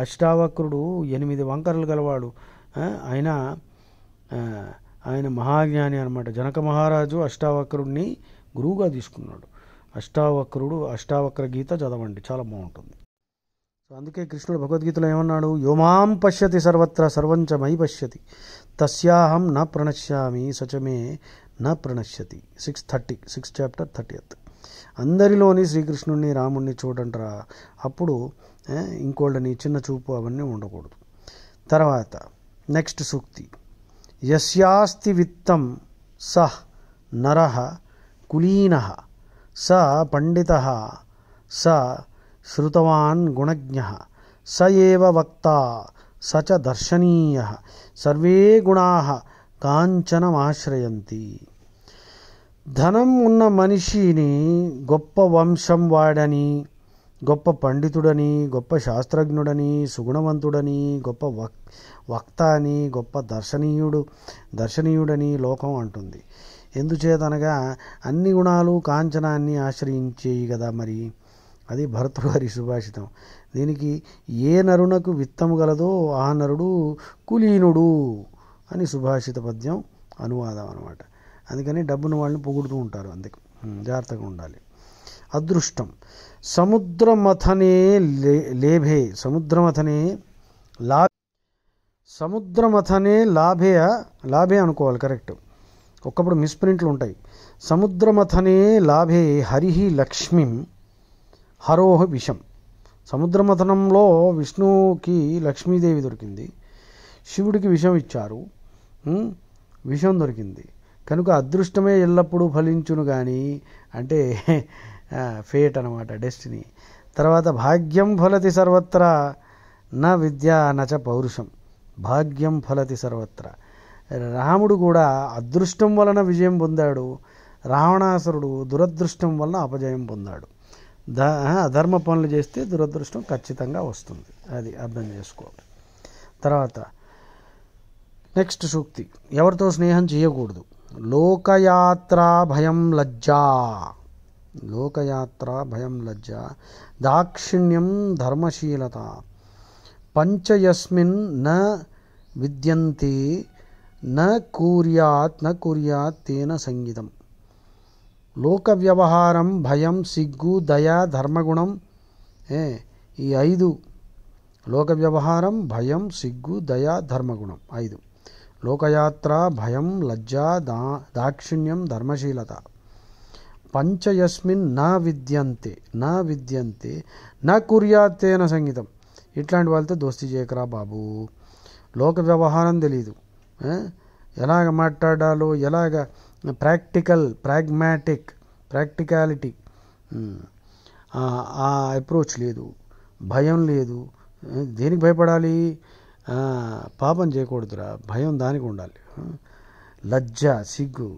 S1: అష్టావక్రుడు 8 వంకరలు గలవాడు. ఆయన మహాజ్ఞాని అనమాట. జనక మహారాజు అష్టావక్రుడిని గురువుగా తీసుకున్నాడు. అష్టావక్ర గీత చదవండి, చాలా బాగుంటుంది. సో అందుకే కృష్ణుడు భగవద్గీతలో ఏమన్నాడు? యోమాం పశ్యతి సర్వత్ర సర్వంచ మయి పశ్యతి తస్యాహం న ప్రణశ్యామి సచమే న ప్రణశ్యతి. 6 చాప్టర్ 30th. అందరిలోని శ్రీకృష్ణుడిని, రాముడిని చూడండిరా, అప్పుడు ఇంకోళ్ళని చిన్న చూపు అవన్నీ ఉండకూడదు. తర్వాత నెక్స్ట్ సూక్తి. యస్యాస్తి విత్తం సహ నరః కులీనః స పండితః స శ్రుతవాన్ గుణజ్ఞః స ఏవ వక్తా స చ దర్శనీయః సర్వే గుణాః కాంచనమాశ్రయంతి. ధనం ఉన్న మనిషిని గొప్ప వంశం వాడని, గొప్ప పండితుడని, గొప్ప శాస్త్రజ్ఞుడని, సుగుణవంతుడని, గొప్ప వక్త అని, గొప్ప దర్శనీయుడని లోకం అంటుంది. ఎందుచేతనగా అన్ని గుణాలు కాంచనాన్ని ఆశ్రయించేయి కదా. మరి అది భరతుడు గారి సుభాషితం. దీనికి ఏ నరునకు విత్తము గలదో ఆ నరుడు కులీనుడు అని సుభాషిత పద్యం అనువాదం అన్నమాట. అందుకని డబ్బును వాళ్ళని పొగుడుతూ ఉంటారు. అందుకు జాగ్రత్తగా ఉండాలి. అదృష్టం సముద్రమథనే లేభే, సముద్రమథనే లాభే అనుకోవాలి, కరెక్ట్. ఒక్కప్పుడు మిస్ప్రింట్లు ఉంటాయి. సముద్రమథనే లాభే హరిహి లక్ష్మిం హరోహ విషం. సముద్రమథనంలో విష్ణువుకి లక్ష్మీదేవి దొరికింది, శివుడికి విషం ఇచ్చారు, విషం దొరికింది. కనుక అదృష్టమే ఎల్లప్పుడూ ఫలించును కానీ, అంటే ఫేట్ అనమాట, డెస్టినీ. తర్వాత భాగ్యం ఫలతి సర్వత్రా నా విద్యా నచ పౌరుషం. భాగ్యం ఫలతి సర్వత్రా. రాముడు కూడా అదృష్టం వలన విజయం పొందాడు, రావణాసురుడు దురదృష్టం వలన అపజయం పొందాడు. అధర్మ పనులు చేస్తే దురదృష్టం ఖచ్చితంగా వస్తుంది, అది అర్థం చేసుకోవాలి. తర్వాత నెక్స్ట్ సూక్తి, ఎవరితో స్నేహం చేయకూడదు. లోకయాత్రా భయం లజ్జా, లోకయాత్రా భయం లజ్జా దాక్షిణ్యం ధర్మశీలత పంచయస్మిన్ న విద్యంతే న కుర్యాత్ తేన సంగీతం. లోక వ్యవహారం, భయం, సిగ్గు, దయ, ధర్మగుణం, ఈ 5. లోక వ్యవహారం, భయం, సిగ్గు, దయ, ధర్మగుణం 5. లోకయాత్ర, భయం, లజ్జా, దాక్షిణ్యం, ధర్మశీలత. పంచయస్మిన్ నా విద్యంతే నా కుర్యాత్తేన సంగీతం. ఇట్లాంటి వాళ్ళతో దోస్తీ చేయకరా బాబు. లోక వ్యవహారం తెలీదు, ఎలాగ మాట్లాడాలో, ఎలాగ ప్రాక్టికాలిటీ, ఆ అప్రోచ్ లేదు, భయం లేదు. దేనికి భయపడాలి? పాపం చేయకూడదురా, భయం దానికి ఉండాలి. లజ్జ, సిగ్గు,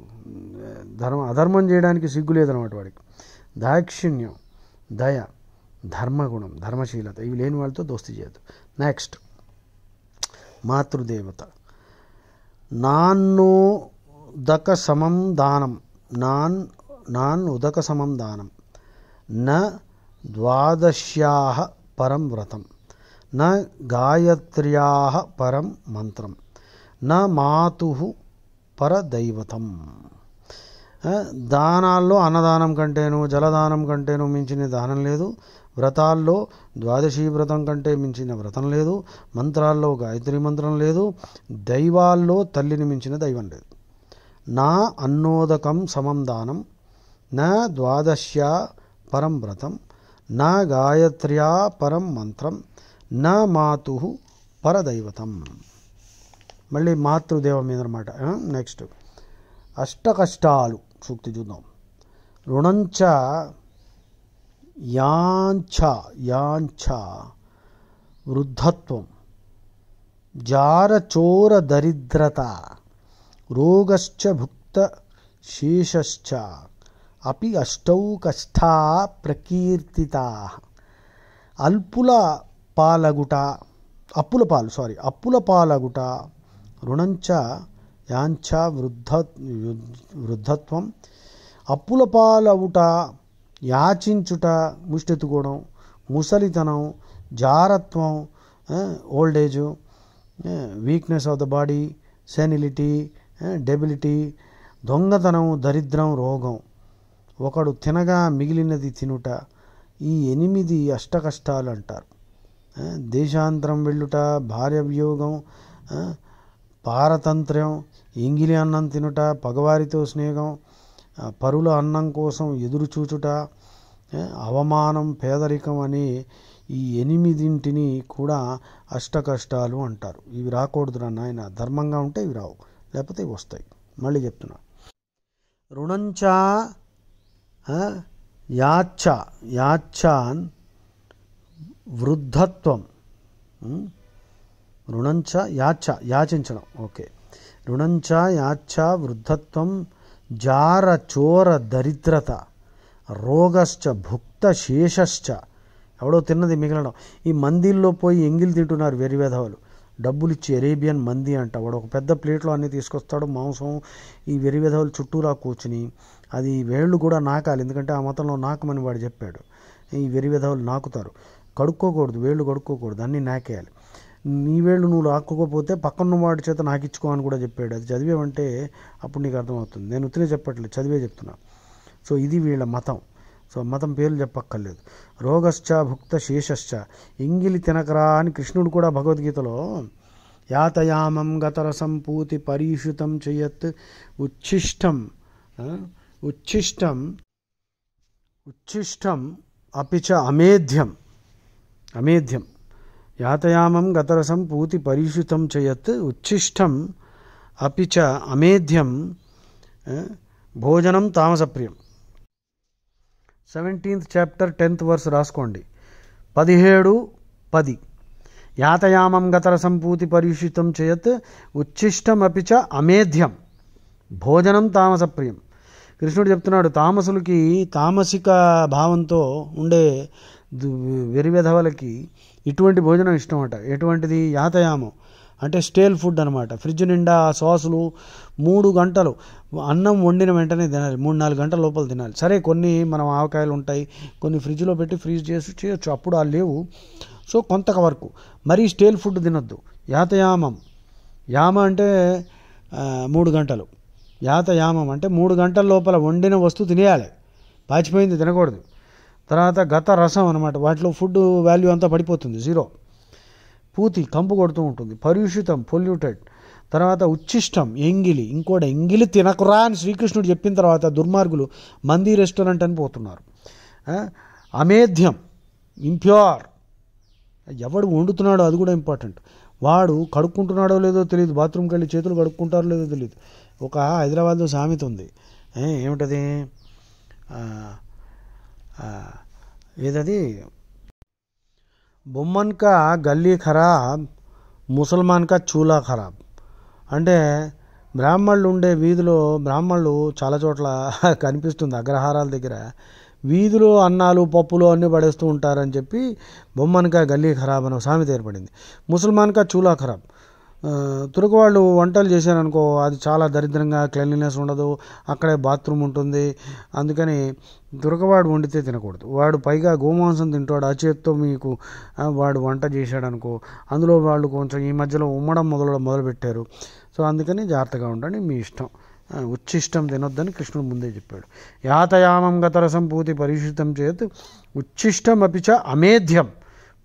S1: అధర్మం చేయడానికి సిగ్గు లేదన్నమాట వాడికి. దాక్షిణ్యం, దయ, ధర్మగుణం, ధర్మశీలత, ఇవి లేని వాళ్ళతో దోస్తీ చేయదు. నెక్స్ట్ మాతృదేవత. నాన్నోదక సమం దానం, నాన్ ఉదక సమం దానం, న ద్వాదశ్యాః పరం వ్రతం, న గాయత్ర్యాః పరం మంత్రం, న మాతుః పరదైవతం. దానాల్లో అన్నదానం కంటేనూ జలదానం కంటేనూ మించిన దానం లేదు. వ్రతాల్లో ద్వాదశీ వ్రతం కంటే మించిన వ్రతం లేదు. మంత్రాల్లో గాయత్రి మంత్రం లేదు. దైవాల్లో తల్లిని మించిన దైవం లేదు. నా అన్నోదకం సమం దానం, నా ద్వాదశ్యా పరం వ్రతం, నా గాయత్ర్యా పరం మంత్రం, నా మాతుః పరదైవతం. మళ్ళీ మాతృదేవ మీద అన్నమాట. నెక్స్ట్ అష్టకష్టాలు సూక్తి చూద్దాం. రుణంచ యాంఛ వృద్ధత్వం, జారచోర దరిద్రత, రోగశ్చ భుక్త శేషశ్చ అపి అష్టౌ కష్టా ప్రకీర్తితా. అప్పుల పాలగుట, రుణంచ యాంఛ వృద్ధత్వం, అప్పుల పాలవుట, యాచించుట, ముష్టెత్తుకోవడం, ముసలితనం, జారత్వం, old age, weakness of the body, senility, debility, దొంగతనం, దరిద్రం, రోగం, ఒకడు తినగా మిగిలినది తినుట, ఈ 8 అష్టకష్టాలు అంటారు. దేశాంతరం వెళ్ళుట, భార్య వియోగం, పారతంత్ర్యం, ఇంగిలి అన్నం తినుట, పగవారితో స్నేహం, పరుల అన్నం కోసం ఎదురు చూచుట, అవమానం, పేదరికం అనే ఈ 8 కూడా అష్టకష్టాలు అంటారు. ఇవి రాకూడదురా నాయన, ధర్మంగా ఉంటే ఇవి రావు, లేకపోతే ఇవి వస్తాయి. మళ్ళీ చెప్తున్నా. రుణంచ యాచ్ఛాన్ వృద్ధత్వం, రుణంచ యాచించడం, ఓకే. రుణంచ యాచ్ఛ వృద్ధత్వం, జార చోర దరిద్రత, రోగశ్చ భుక్త శేషశ్చ, ఎవడో తిన్నది మిగలడం. ఈ మందిల్లో పోయి ఎంగిలి తింటున్నారు వెరివెధవలు. డబ్బులు ఇచ్చి అరేబియన్ మంది అంట. వాడు ఒక పెద్ద ప్లేట్లో అన్నీ తీసుకొస్తాడు మాంసం. ఈ వెరివెధవలు చుట్టూరా కూర్చుని అది వేళ్ళు కూడా నాకాలి, ఎందుకంటే ఆ మతంలో నాకమని వాడు చెప్పాడు. ఈ వెరివెధవలు నాకుతారు. కడుక్కోకూడదు, వేళ్ళు కడుక్కోకూడదు, అన్నీ నాకేయాలి. నీ వేళ్ళు నువ్వు లాక్కోకపోతే పక్కన వాడి చేత నాకు ఇచ్చుకో అని కూడా చెప్పాడు. అది చదివేవంటే అప్పుడు నీకు అర్థమవుతుంది. నేను ఉత్తినే చెప్పట్లేదు, చదివే చెప్తున్నా. సో ఇది వీళ్ళ మతం. సో మతం పేర్లు చెప్పక్కర్లేదు. రోగశ్చ భుక్త శేషశ్చ, ఎంగిలి తినకరా అని కృష్ణుడు కూడా భగవద్గీతలో యాతయామం గతరసం పూతి పరీషితం చేయత్ ఉచ్ఛిష్టం ఉచ్ఛిష్టం ఉచ్ఛిష్టం అపిచ అమేధ్యం అమేధ్యం యాతయామం గతరసం పూతి పరీషితం చేయత్ ఉచ్ఛిష్టం అపిచ అమేధ్యం భోజనం తామసప్రియం. 17th chapter 10th verse రాసుకోండి. 17:10 యాతయామం గతరసం పూతి పరీషితం చేయత్ ఉచ్ఛిష్టమపి చ అమేధ్యం భోజనం తామసప్రియం. కృష్ణుడు చెప్తున్నాడు, తామసులకి తామసిక భావంతో ఉండే వెరివెధవలకి ఇటువంటి భోజనం ఇష్టం అట. ఎటువంటిది? యాతయామం అంటే స్టేల్ ఫుడ్ అనమాట. ఫ్రిడ్జ్ నిండా సాసులు 3 గంటలు అన్నం వండిన వెంటనే తినాలి, 3-4 గంటల లోపల తినాలి. సరే కొన్ని మనం ఆవకాయలు ఉంటాయి, కొన్ని ఫ్రిడ్జ్లో పెట్టి ఫ్రీజ్ చేసి చేయొచ్చు, అప్పుడు ఆ లేవు. సో కొంతవరకు మరీ స్టేల్ ఫుడ్ తినొద్దు. యాతయామం, యామ అంటే 3 గంటలు, యాతయామం అంటే 3 గంటల లోపల వండిన వస్తువు తినేయాలి, పాచిపోయింది తినకూడదు. తర్వాత గత రసం అనమాట, వాటిలో ఫుడ్ వాల్యూ అంతా పడిపోతుంది, 0. పూతి కంపు కొడుతూ ఉంటుంది. పర్యూషితం పొల్యూటెడ్. తర్వాత ఉచ్ఛిష్టం ఎంగిలి, ఇంకోటి ఎంగిలి తినకురా అని శ్రీకృష్ణుడు చెప్పిన తర్వాత దుర్మార్గులు మంది రెస్టారెంట్ అని పోతున్నారు. అమేధ్యం ఇంప్యూర్, ఎవడు వండుతున్నాడో అది కూడా ఇంపార్టెంట్. వాడు కడుక్కుంటున్నాడో లేదో తెలియదు, బాత్రూమ్కి వెళ్ళి చేతులు కడుక్కుంటారో లేదో తెలియదు. ఒక హైదరాబాద్లో సామెత ఉంది, ఏమిటది, ఏదది, బొమ్మన్ కా గల్లీ ఖరాబ్ ముసల్మాన్ కా చూలా ఖరాబ్. అంటే బ్రాహ్మణులు ఉండే వీధిలో, బ్రాహ్మణులు చాలా చోట్ల కనిపిస్తుంది అగ్రహారాల దగ్గర, వీధిలో అన్నాలు పప్పులు అన్నీ పడేస్తూ ఉంటారని చెప్పి బొమ్మన్ కా గల్లీ ఖరాబ్ అని సామెత ఏర్పడింది. ముసల్మాన్ కా చూలా ఖరాబ్. తురుకు వాళ్ళు వంటలు చేశారనుకో, అది చాలా దరిద్రంగా, క్లీన్లీనెస్ ఉండదు, అక్కడే బాత్రూమ్ ఉంటుంది. అందుకని తురకవాడు వండితే తినకూడదు. వాడు పైగా గోమాంసం తింటాడు, ఆ చేత్తో మీకు వాడు వంట చేశాడనుకో, అందులో వాళ్ళు కొంచెం ఈ మధ్యలో ఉమ్మడం మొదలుపెట్టారు. సో అందుకని జాగ్రత్తగా ఉండండి, మీ ఇష్టం. ఉచ్ఛిష్టం తినొద్దని కృష్ణుడు ముందే చెప్పాడు. యాతయామం గతరసం పూతి పరిశుద్ధం చేత్ ఉచ్ఛిష్టం అపిచ అమేధ్యం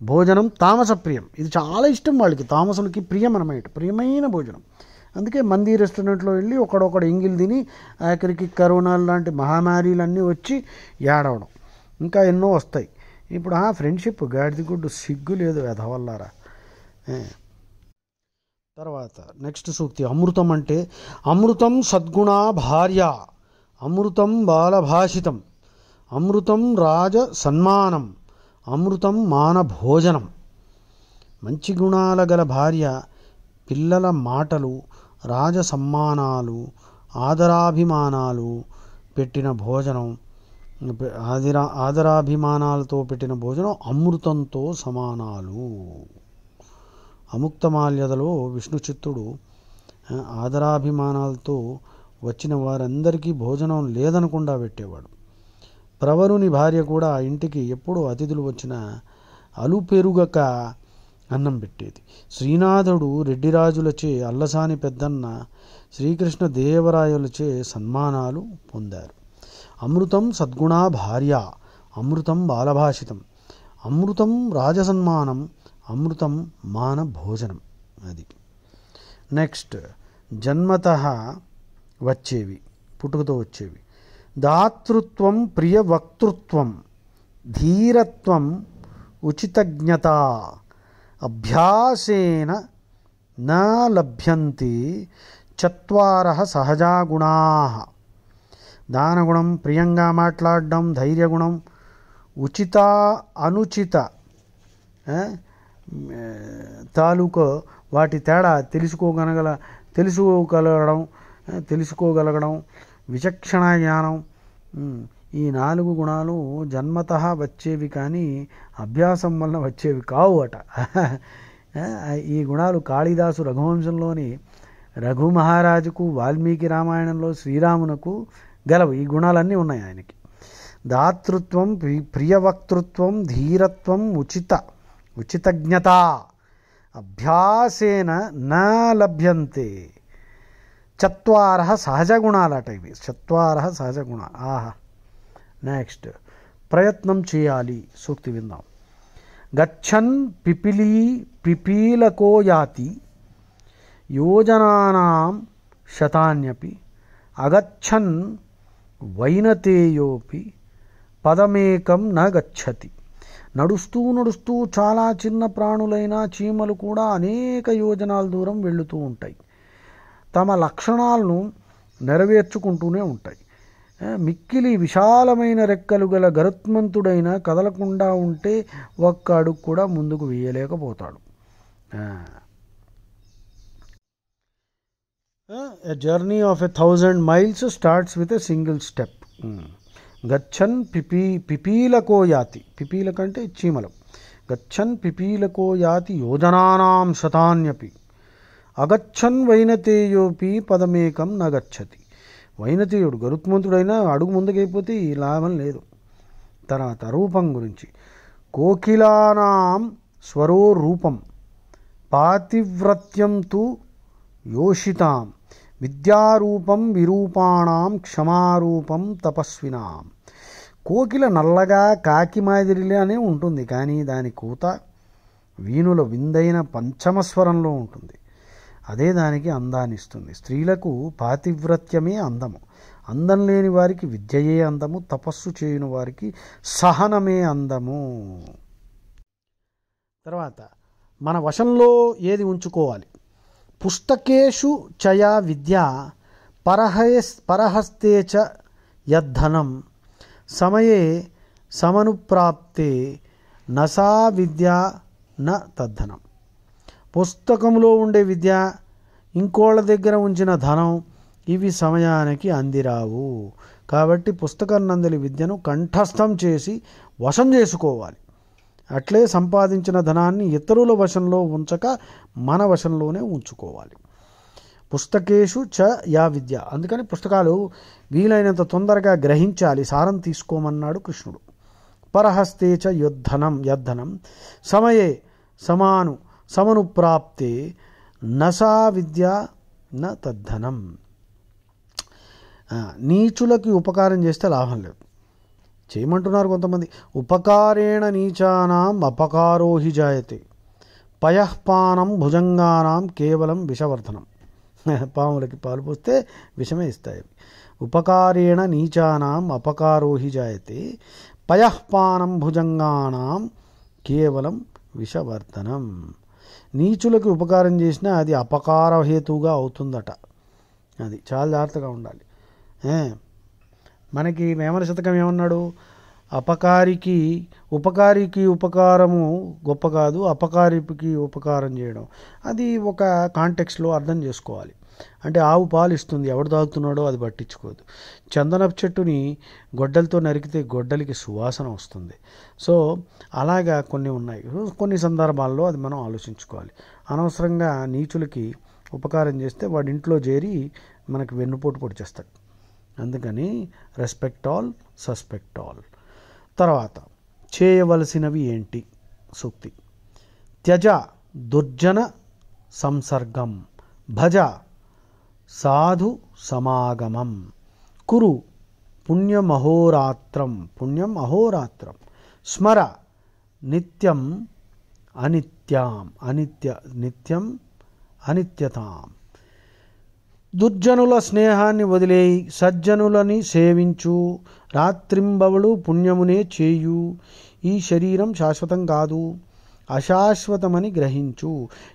S1: భోజనం తామసప్రియం. ఇది చాలా ఇష్టం వాళ్ళకి, తామసులకి ప్రియం అన్నమాట, ప్రియమైన భోజనం. అందుకే మంది రెస్టారెంట్లో వెళ్ళి ఒకడొకడు ఎంగిల్ తిని ఆఖరికి కరోనాలు లాంటి మహమ్మారీలన్నీ వచ్చి ఏడవడం, ఇంకా ఎన్నో వస్తాయి. ఇప్పుడు ఫ్రెండ్షిప్ గాడిది గుడ్డు, సిగ్గు లేదు వెధవల్లారా. తర్వాత నెక్స్ట్ సూక్తి, అమృతం అంటే అమృతం సద్గుణ భార్య, అమృతం బాలభాషితం, అమృతం రాజ సన్మానం, అమృతం మాన భోజనం. మంచి గుణాల గల భార్య, పిల్లల మాటలు, రాజ సమ్మానాలు, ఆదరాభిమానాలు పెట్టిన భోజనం, ఆదరాభిమానాలతో పెట్టిన భోజనం అమృతంతో సమానాలు. అముక్తమాల్యదలో విష్ణు చిత్తుడు ఆదరాభిమానాలతో వచ్చిన వారందరికీ భోజనం లేదనకుండా పెట్టేవాడు. ప్రవరుని భార్య కూడా ఇంటికి ఎప్పుడు అతిథులు వచ్చినా అలుపెరుగక అన్నం పెట్టేది. శ్రీనాథుడు రెడ్డిరాజులచే అల్లసాని పెద్దన్న శ్రీకృష్ణ దేవరాయలచే సన్మానాలు పొందారు. అమృతం సద్గుణ భార్య, అమృతం బాలభాషితం, అమృతం రాజసన్మానం, అమృతం మాన భోజనం. అది నెక్స్ట్ జన్మతః వచ్చేవి, పుట్టుకతో వచ్చేవి. దాతృత్వం, ప్రియ వక్తృత్వం, ధీరత్వం, ఉచితజ్ఞత, అభ్యాసేన న లభ్యంతి చత్వారః సహజా గుణాః. దానగుణం, ప్రియంగా మాట్లాడడం, ధైర్యగుణం, ఉచిత అనుచిత తాలూకు వాటి తేడా తెలుసుకోగలగడం, విచక్షణ జ్ఞానం, ఈ 4 గుణాలు జన్మతః వచ్చేవి కానీ అభ్యాసం వలన వచ్చేవి కావు అట. ఈ గుణాలు కాళిదాసు రఘువంశంలోని రఘు మహారాజుకు, వాల్మీకి రామాయణంలో శ్రీరామునకు గలవు. ఈ గుణాలన్నీ ఉన్నాయి ఆయనకి. దాతృత్వం, ప్రియవక్తృత్వం, ధీరత్వం, ఉచితజ్ఞత అభ్యాసేన నా లభ్యంతే. 4 సహజ గుణాలట ఇవి. 4 సహజ గుణ. ఆహా. నెక్స్ట్ ప్రయత్నం చేయాలి. సూక్తి విందాం. గచ్చన్ పిపీలకో యాతి యోజనానాం శతాన్యపి అగచ్చన్ వైనతేయోపి పదమేకం న గచ్చతి. నడుస్తూ నడుస్తూ చాలా చిన్న ప్రాణులైన చీమలు కూడా అనేక యోజనాల దూరం వెళుతూ ఉంటాయి. తమ లక్షణాలను నెరవేర్చుకుంటూనే ఉంటాయి. మిక్కిలి విశాలమైన రెక్కలు గల గరుత్మంతుడైన కదలకుండా ఉంటే ఒక్క అడుగు కూడా ముందుకు వేయలేకపోతాడు. A journey of 1,000 miles starts with a single step. గచ్చన్ పిపీలకో యాతి. పిపీలక అంటే చీమలు. గచ్చన్ పిపీలకో యాతి యోజనానాం శతాన్యపి అగచ్చన్ వైనతేయోపి పదమేకం నగచ్చతి. వైనతేయుడు గరుత్మంతుడైనా అడుగు ముందుకైపోతే ఈ లాభం లేదు. తర్వాత రూపం గురించి. కోకిలానాం స్వరో రూపం పాతివ్రత్యం తు యోషితాం విద్యారూపం విరూపాణం క్షమారూపం తపస్వినాం. కోకిల నల్లగా కాకి మాదిరిలానే ఉంటుంది, కానీ దాని కూత వీణుల విందైన పంచమస్వరంలో ఉంటుంది. అదే దానికి అందాన్ని ఇస్తుంది. స్త్రీలకు పాతివ్రత్యమే అందము. అందం లేని వారికి విద్యయే అందము. తపస్సు చేయని వారికి సహనమే అందము. తర్వాత మన వశంలో ఏది ఉంచుకోవాలి? పుస్తకేషు చయా విద్య పరహస్తే చ యద్ధనం సమయే సమనుప్రాప్తే నసా విద్య న తద్ధనం. పుస్తకంలో ఉండే విద్య, ఇంకోళ్ళ దగ్గర ఉంచిన ధనం, ఇవి సమయానికి అందిరావు. కాబట్టి పుస్తకం నందలి విద్యను కంఠస్థం చేసి వశం చేసుకోవాలి. అట్లే సంపాదించిన ధనాన్ని ఇతరుల వశంలో ఉంచక మన వశంలోనే ఉంచుకోవాలి. పుస్తకేషు చ యా విద్య. అందుకని పుస్తకాలు వీలైనంత తొందరగా గ్రహించాలి, సారం తీసుకోమన్నాడు కృష్ణుడు. పరహస్తే చ యద్ధనం సమయే సమనుప్రాప్తే నసా విద్య న తద్ధనం. నీచులకి ఉపకారం చేస్తే లాభం లేదు. చేయమంటున్నారు కొంతమంది. ఉపకారేణ నీచానాం అపకారో హి జాయతే పయఃపానం భుజంగానాం కేవలం విషవర్ధనం. పాములకి పాలు పోస్తే విషమే ఇస్తాయి. ఉపకారేణ నీచానాం అపకారో హి జాయతే పయఃపానం భుజంగానాం కేవలం విషవర్ధనం. నీచులకు ఉపకారం చేసినా అది అపకార హేతువుగా అవుతుందట. అది చాలా జాగ్రత్తగా ఉండాలి. మనకి వేమన శతకం ఏమన్నాడు? ఉపకారికి ఉపకారము గొప్ప కాదు, అపకారికి ఉపకారం చేయడం. అది ఒక కాంటెక్స్లో అర్థం చేసుకోవాలి. అంటే ఆవు పాలు ఇస్తుంది, ఎవడు తాగుతున్నాడో అది పట్టించుకోదు. చందనపు చెట్టుని గొడ్డలతో నరికితే గొడ్డలికి సువాసన వస్తుంది. సో అలాగా కొన్ని ఉన్నాయి. కొన్ని సందర్భాల్లో అది మనం ఆలోచించుకోవాలి. అనవసరంగా నీచులకి ఉపకారం చేస్తే వాడి ఇంట్లో చేరి మనకి వెన్నుపోటు పొడిచేస్తాడు. అందుకని రెస్పెక్ట్ ఆల్, సస్పెక్ట్ ఆల్. తర్వాత చేయవలసినవి ఏంటి? సూక్తి. త్యజ దుర్జన సంసర్గం భజ సాధు సమాగమం కురు పుణ్యం అహోరాత్రం స్మర నిత్యం అనిత్యతాం. దుర్జనుల స్నేహాన్ని వదిలేయి సజ్జనులని సేవించు. రాత్రింబవలు పుణ్యమునే చేయు. ఈ శరీరం శాశ్వతం కాదు, అశాశ్వతమని గ్రహించు.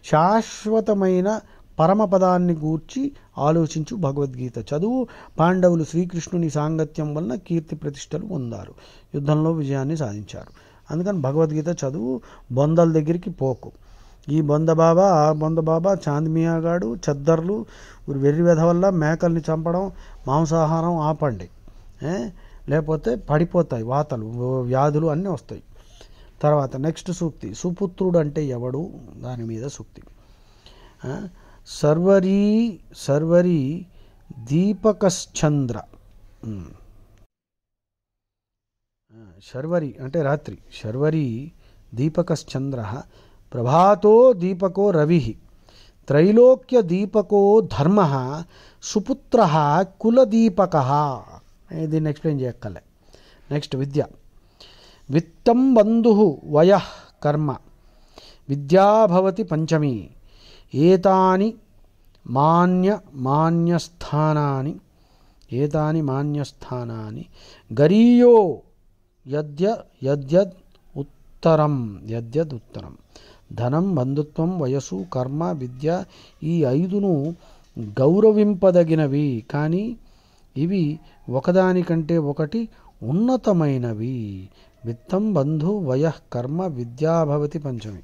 S1: శాశ్వతమైన పరమపదాన్ని గూర్చి ఆలోచించు. భగవద్గీత చదువు. పాండవులు శ్రీకృష్ణుని సాంగత్యం వలన కీర్తి ప్రతిష్టలు పొందారు, యుద్ధంలో విజయాన్ని సాధించారు. అందుకని భగవద్గీత చదువు, బొందల దగ్గరికి పోకు. ఈ బొందబాబా ఆ బొందబాబా చాంద్మియాగాడు చద్దర్లు వెర్రి వెధ వల్ల మేకల్ని చంపడం మాంసాహారం ఆపండి, లేకపోతే పడిపోతాయి వాతలు వ్యాధులు అన్నీ వస్తాయి. తర్వాత నెక్స్ట్ సూక్తి, సుపుత్రుడు అంటే ఎవడు దాని మీద సూక్తి. సర్వరీ సర్వరీ దీపకశ్చంద్ర, శర్వరి అంటే రాత్రి, శర్వరీ దీపకశ్చంద్ర ప్రభాతో దీపకో రవి త్రైలోక్య దీపకో ధర్మ సుపుత్ర కులదీపక. దీన్ని ఎక్స్ప్లెయిన్ చేయక్కర్లే. నెక్స్ట్ విద్య, విత్తం బంధు వయ కర్మ విద్యాభవతి పంచమి ఏతాని మాన్యస్థానాని గరీయో యద్యద్ ఉత్తరం ధనం బంధుత్వం వయసు కర్మ విద్య ఈ 5ను గౌరవింపదగినవి, కానీ ఇవి ఒకదానికంటే ఒకటి ఉన్నతమైనవి. విత్తం బంధు వయ కర్మ విద్యాభవతి పంచమి.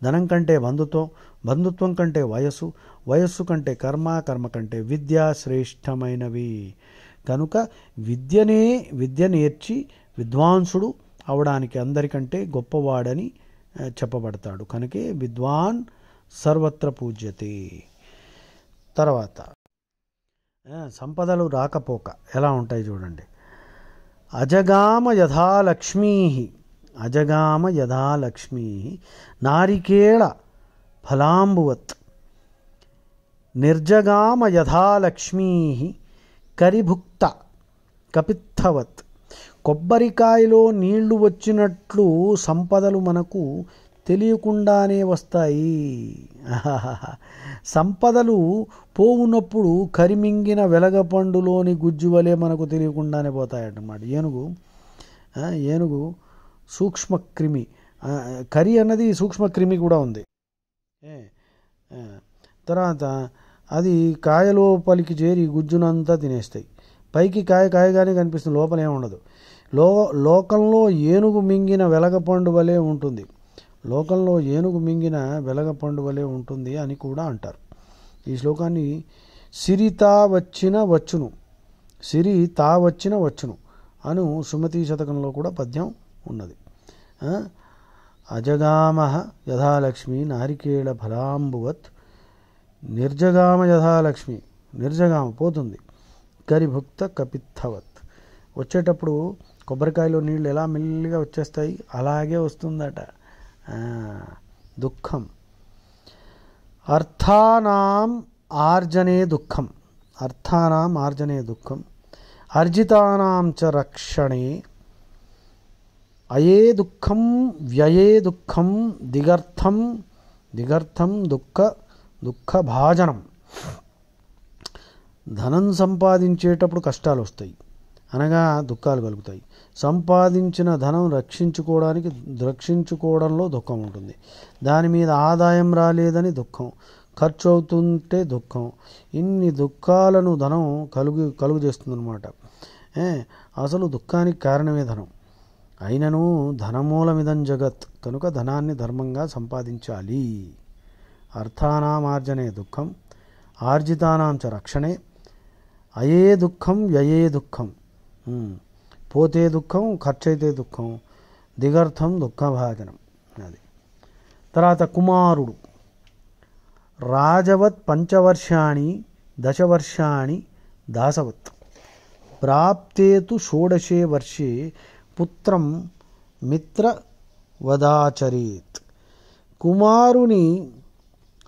S1: ధనం కంటే బంధుత్వం, బంధుత్వం కంటే వయస్సు, వయస్సు కంటే కర్మ, కర్మ కంటే విద్య శ్రేష్టమైనవి. కనుక విద్య నేర్చి విద్వాంసుడు అవడానికి అందరికంటే గొప్పవాడని చెప్పబడతాడు. కనుకే విద్వాన్ సర్వత్ర పూజ్యతే. తర్వాత సంపదలు రాకపోక ఎలా ఉంటాయి చూడండి. అజగామ యథా లక్ష్మీ నారికేళ ఫలాంబువత్ నిర్జగామ యథా లక్ష్మీ కరిభుక్త కపిత్తవత్. కొబ్బరికాయలో నీళ్లు వచ్చినట్లు సంపదలు మనకు తెలియకుండానే వస్తాయి. సంపదలు పోవునప్పుడు కరిమింగిన వెలగపండులోని గుజ్జు వలె మనకు తెలియకుండానే పోతాయన్నమాట. ఏనుగు సూక్ష్మక్రిమి, కరి అన్నది సూక్ష్మక్రిమి కూడా ఉంది. తర్వాత అది కాయలోపలికి చేరి గుజ్జునంతా తినేస్తాయి. పైకి కాయగానే కనిపిస్తుంది, లోపల ఏముండదు. లోకంలో ఏనుగు మింగిన వెలగపండు వలె ఉంటుంది, లోకంలో ఏనుగు మింగిన వెలగపండు వలె ఉంటుంది అని కూడా అంటారు. ఈ శ్లోకాన్ని సిరి తా వచ్చిన వచ్చును అను సుమతి శతకంలో కూడా పద్యం ఉన్నది. అజగామ యథాలక్ష్మి నారికేళ ఫలాంబువత్ నిర్జగామ యథాలక్ష్మి, నిర్జగామ పోతుంది, కరిభుక్త కపిత్తవత్. వచ్చేటప్పుడు కొబ్బరికాయలో నీళ్ళు ఎలా మెల్లిగా వచ్చేస్తాయి అలాగే వస్తుందట. దుఃఖం అర్థానాం ఆర్జనే దుఃఖం అర్జితానాం చ రక్షణే అయే దుఃఖం వ్యయే దుఃఖం దిగర్థం దుఃఖభాజనం. ధనం సంపాదించేటప్పుడు కష్టాలు వస్తాయి, అనగా దుఃఖాలు కలుగుతాయి. సంపాదించిన ధనం రక్షించుకోవడంలో దుఃఖం ఉంటుంది. దాని మీద ఆదాయం రాలేదని దుఃఖం, ఖర్చు అవుతుంటే దుఃఖం. ఇన్ని దుఃఖాలను ధనం కలుగు చేస్తుందన్నమాట. అసలు దుఃఖానికి కారణమే ధనం. అయినను ధనమూలమిదం జగత్, కనుక ధనాన్ని ధర్మంగా సంపాదించాలి. అర్థానామార్జనే దుఃఖం ఆర్జితానాం చ రక్షణే అయే దుఃఖం వ్యయే దుఃఖం. పోతే దుఃఖం, ఖర్చయితే దుఃఖం, దిగర్థం దుఃఖభాజనం. అది. తర్వాత కుమారుడు రాజవత్ పంచవర్షాణి దశవర్షాణి దాసవత్ ప్రాప్తేతు షోడశే వర్షే పుత్రం మిత్రవదాచరేత్. కుమారుని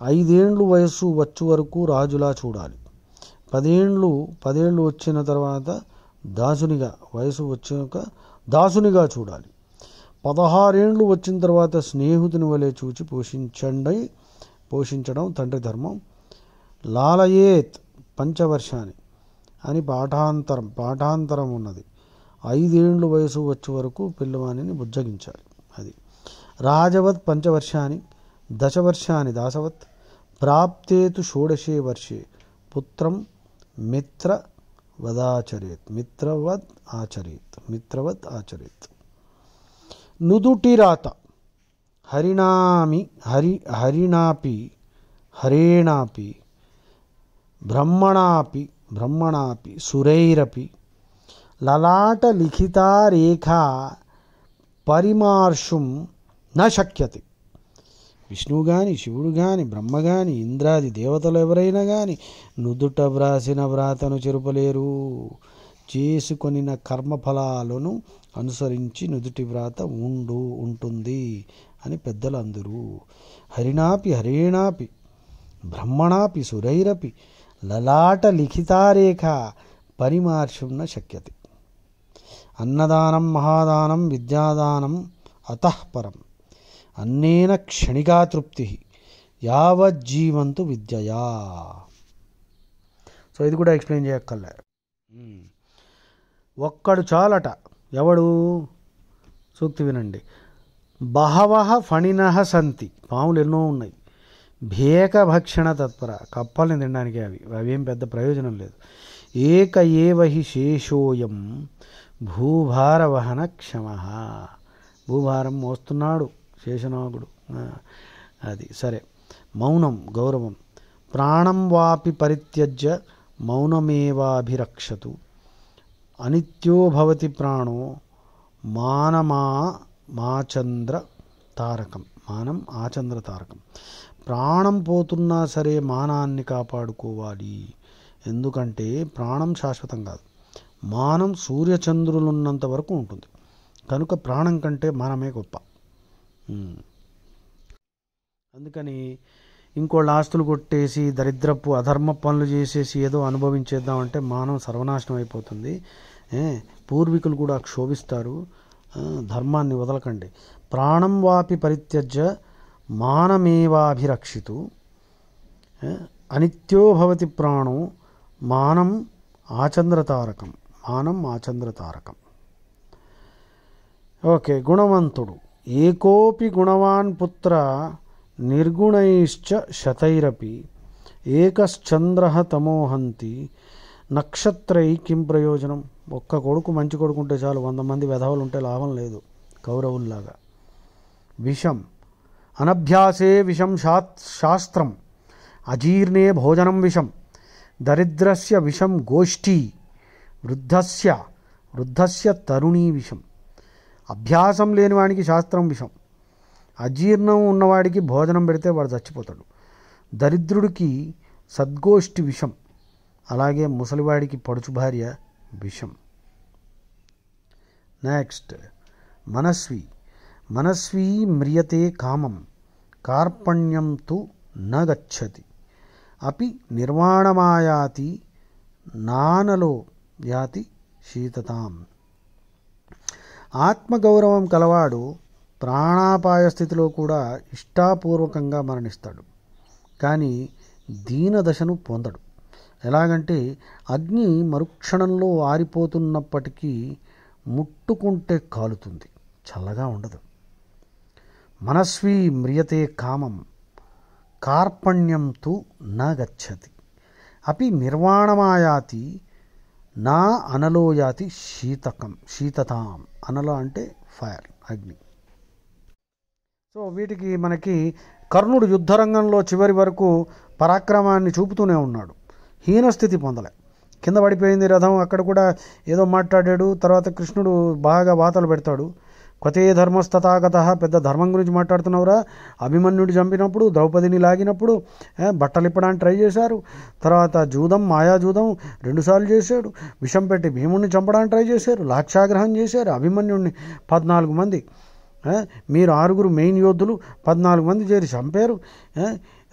S1: 5 ఏండ్లు వయస్సు వచ్చు వరకు రాజులా చూడాలి. 10 ఏళ్ళు వచ్చిన తర్వాత వయసు వచ్చాక దాసునిగా చూడాలి. 16 ఏండ్లు వచ్చిన తర్వాత స్నేహితుని వలె చూచి పోషించడం తండ్రి ధర్మం. లాలయేత్ పంచవర్షాన్ని అని పాఠాంతరం ఉన్నది. 5 ఏండ్లు వయసు వచ్చే వరకు పిల్లవాణిని బుజ్జగించాలి. అది. రాజవత్ పంచవర్షాన్ని దశవర్షాన్ని దాసవత్ ప్రాప్తేతు షోడశే వర్షే పుత్రం మిత్రవద్ ఆచరేత్. నుదుటి రాత హరిణాపి హరేణాపి బ్రహ్మణాపి సురైరపి లలాట లిఖితా రేఖా పరిమార్షుం న శక్యతే. విష్ణువు కానీ, శివుడు కానీ, బ్రహ్మ కానీ, ఇంద్రాది దేవతలు ఎవరైనా కానీ నుదుట వ్రాసిన వ్రాతను చెరుపలేరు. చేసుకొనిన కర్మఫలాలను అనుసరించి నుదుటి వ్రాత ఉంటుంది అని పెద్దలు అందరూ. హరిణాపి హరేణాపి బ్రహ్మణాపి సురైరపి లలాట లిఖితారేఖ పరిమార్షుం న శక్యతే. అన్నదానం మహాదానం విద్యాదానం అతఃపరం అన్నేన క్షణికా తృప్తి యావజ్జీవంతు విద్యయా. సో ఇది కూడా ఎక్స్ప్లెయిన్ చేయక్కర్లే. ఒక్కడు చాలట. ఎవడు? సూక్తి వినండి. బహవః ఫణినః సంతి, పాములు ఎన్నో ఉన్నాయి. భేకభక్షణ తత్పర, కప్పల్ని తినడానికి అవేం పెద్ద ప్రయోజనం లేదు. ఏక ఏవ హి శేషోయం భూభారవహన క్షమ, భూభారం మోస్తున్నాడు శేషనాగుడు. అది సరే. మౌనం గౌరవం. ప్రాణం వాపి పరిత్యజ్య మౌనమేవాభిరక్షతు అనిత్యో భవతి ప్రాణో మాచంద్ర తారకం. మానం ఆచంద్ర తారకం. ప్రాణం పోతున్నా సరే మానాన్ని కాపాడుకోవాలి. ఎందుకంటే ప్రాణం శాశ్వతం కాదు. మానం సూర్యచంద్రులున్నంత వరకు ఉంటుంది. కనుక ప్రాణం కంటే మానమే గొప్ప. అందుకని ఇంకోళ్ళ ఆస్తులు కొట్టేసి దరిద్రపు అధర్మ పనులు చేసేసి ఏదో అనుభవించేద్దామంటే మానవం సర్వనాశనం అయిపోతుంది. పూర్వీకులు కూడా క్షోభిస్తారు. ధర్మాన్ని వదలకండి. ప్రాణం వాపి పరిత్యజ్య మానమేవాభిరక్షితు అనిత్యో భవతి ప్రాణో మానం ఆచంద్రతారకం. మానం ఆచంద్రతారకం. ఓకే. గుణవంతుడు. ఏకోపి గుణవాన్ పుత్ర నిర్గుణైశ్చ శతైరపి ఏకశ్చంద్రః తమోహంతి నక్షత్రై కిం ప్రయోజనం. ఒక్క కొడుకు మంచి కొడుకు ఉంటే చాలు, 100 మంది వెధవలు ఉంటే లాభం లేదు. కౌరవుల్లాగా. విషం. అనభ్యాసే విషం శాస్త్రం అజీర్ణే భోజనం విషం దరిద్రస్య విషం గోష్ఠీ వృద్ధస్య తరుణీ విషం. అభ్యాసం లేనివాడికి శాస్త్రం విషం. అజీర్ణం ఉన్నవాడికి భోజనం పెడితే వాడు చచ్చిపోతాడు. దరిద్రుడికి సద్గోష్ఠి విషం. అలాగే ముసలివాడికి పడుచు భార్య విషం. నెక్స్ట్. మనస్వీ మ్రియతే కామం కార్పణ్యం తు న గచ్చతి అపి నిర్వాణమాయాతి నానలో యాతి శీతతాం. ఆత్మగౌరవం కలవాడు ప్రాణాపాయ స్థితిలో కూడా ఇష్టాపూర్వకంగా మరణిస్తాడు. కానీ దీనదశను పొందడు. ఎలాగంటే అగ్ని మరుక్షణంలో ఆరిపోతున్నప్పటికీ ముట్టుకుంటే కాలుతుంది, చల్లగా ఉండదు. మనస్వీ మ్రియతే కామం కార్పణ్యం తు న గచ్చతి అపి నిర్వాణమాయాతి నా అనలోయాతి శీతతాం. అనలో అంటే ఫైర్, అగ్ని. సో వీటికి మనకి కర్ణుడు యుద్ధరంగంలో చివరి వరకు పరాక్రమాన్ని చూపుతూనే ఉన్నాడు. హీనస్థితి పొందలే. కింద పడిపోయింది రథం, అక్కడ కూడా ఏదో మాట్లాడాడు. తర్వాత కృష్ణుడు బాగా వాతలు పెడతాడు. క్వతే ధర్మస్తథాగత, పెద్ద ధర్మం గురించి మాట్లాడుతున్నావురా. అభిమన్యుడు చంపినప్పుడు, ద్రౌపదిని లాగినప్పుడు బట్టలు ఇప్పడానికి ట్రై చేశారు. తర్వాత జూదం, మాయాజూదం 2 సార్లు చేశాడు. విషం పెట్టి భీముడిని చంపడానికి ట్రై చేశారు. లాక్షాగ్రహం చేశారు. అభిమన్యుడిని 14 మంది, మీరు 6 మెయిన్ యోధులు 14 మంది చేరి చంపారు.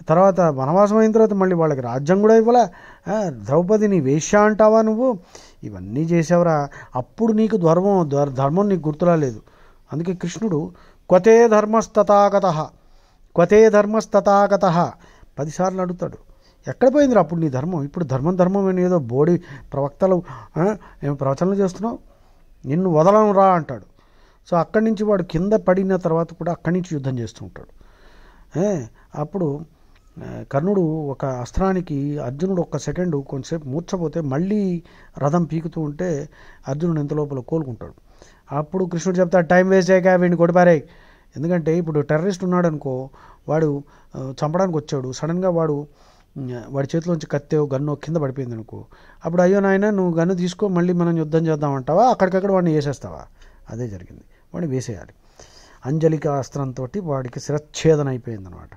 S1: తర్వాత వనవాసం అయిన తర్వాత మళ్ళీ వాళ్ళకి రాజ్యం కూడా ఇవ్వలే. ద్రౌపదిని వేశ్య అంటావా నువ్వు? ఇవన్నీ చేసావురా. అప్పుడు నీకు ధర్మం నీకు గుర్తురాలేదు. అందుకే కృష్ణుడు క్వతే ధర్మస్తథాగత 10 సార్లు అడుగుతాడు. ఎక్కడ పోయిందిరా అప్పుడు నీ ధర్మం? ఇప్పుడు ధర్మం అని ఏదో బోడి ప్రవక్తలు ఏం ప్రవచనలు చేస్తున్నావు, నిన్ను వదలను రా అంటాడు. సో అక్కడి నుంచి వాడు కింద పడిన తర్వాత కూడా అక్కడి నుంచి యుద్ధం చేస్తూ ఉంటాడు. అప్పుడు కర్ణుడు ఒక అస్త్రానికి అర్జునుడు 1 సెకండు కొంచెంసేపు మూర్ఛపోతే మళ్ళీ రథం పీకుతూ ఉంటే అర్జునుడు ఎంత లోపల కోలుకుంటాడు. అప్పుడు కృష్ణుడు చెప్తాడు, టైం వేస్ట్ చేయక వీడిని కొడిపారే, ఎందుకంటే ఇప్పుడు టెర్రరిస్ట్ ఉన్నాడు అనుకో, వాడు చంపడానికి వచ్చాడు, సడన్గా వాడి చేతిలోంచి కత్తో గన్నో కింద పడిపోయింది అనుకో, అప్పుడు అయ్యో నాయన నువ్వు గన్ను తీసుకో మళ్ళీ మనం యుద్ధం చేద్దామంటావా, అక్కడికక్కడ వాడిని వేసేస్తావా? అదే జరిగింది, వాడిని వేసేయాలి. అంజలిక అస్త్రంతో వాడికి శిరచ్ఛేదన అయిపోయిందనమాట.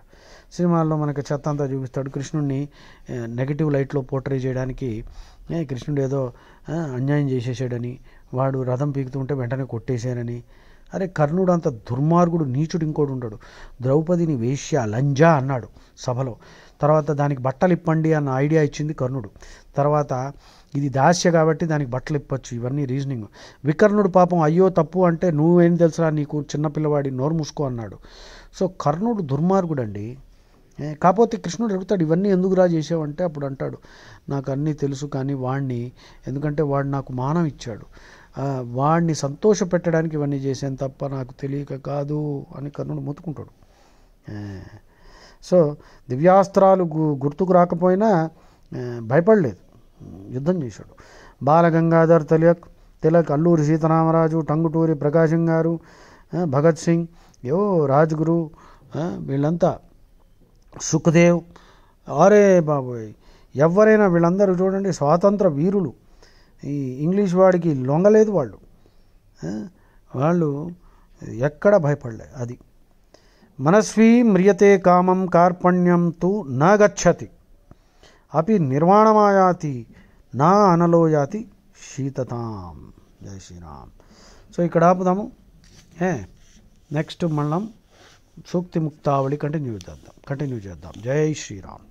S1: సినిమాల్లో మనకి చెత్త అంతా చూపిస్తాడు, కృష్ణుడిని నెగిటివ్ లైట్లో పోర్ట్రే చేయడానికి కృష్ణుడు ఏదో అన్యాయం చేసేసాడని, వాడు రథం పీకుతుంటే వెంటనే కొట్టేశానని. అరే కర్ణుడు అంత దుర్మార్గుడు, నీచుడు ఇంకోటి ఉంటాడు. ద్రౌపదిని వేశ్య లంజా అన్నాడు సభలో. తర్వాత దానికి బట్టలు ఇప్పండి అన్న ఐడియా ఇచ్చింది కర్ణుడు. తర్వాత ఇది దాస్య కాబట్టి దానికి బట్టలు ఇప్పచ్చు, ఇవన్నీ రీజనింగ్. వికర్ణుడు పాపం అయ్యో తప్పు అంటే నువ్వేం తెలుసా నీకు చిన్నపిల్లవాడి నోరు మూసుకో అన్నాడు. సో కర్ణుడు దుర్మార్గుడు అండి. కాకపోతే కృష్ణుడు అడుగుతాడు ఇవన్నీ ఎందుకు రా చేసావంటే అప్పుడు అంటాడు నాకు అన్నీ తెలుసు, కానీ వాడిని ఎందుకంటే వాడు నాకు మానం ఇచ్చాడు, వాడిని సంతోష పెట్టడానికి ఇవన్నీ చేశాను తప్ప నాకు తెలియక కాదు అని కర్ణుడు మొత్తుకుంటాడు. సో దివ్యాస్త్రాలు గుర్తుకు రాకపోయినా భయపడలేదు, యుద్ధం చేశాడు. బాలగంగాధర్ తిలక్, అల్లూరి సీతారామరాజు, టంగుటూరి ప్రకాశం గారు, భగత్ సింగ్, రాజ్గురు, వీళ్ళంతా, సుఖదేవ్, ఆరే బాబోయ్ ఎవరైనా వీళ్ళందరూ చూడండి స్వాతంత్ర వీరులు. ఈ ఇంగ్లీష్ వాడికి లొంగలేదు వాళ్ళు ఎక్కడ భయపడలే. అది మనస్వీ మ్రియతే కామం కార్పణ్యం తు న గచ్చతి అపి నిర్వాణమాయాతి నా అనలోయాతి శీతతాం. జై శ్రీరామ్. సో ఇక్కడ ఆపుదాము. నెక్స్ట్ మళ్ళం సూక్తి ముక్తావళి కంటిన్యూ చేద్దాం. జై శ్రీరామ్.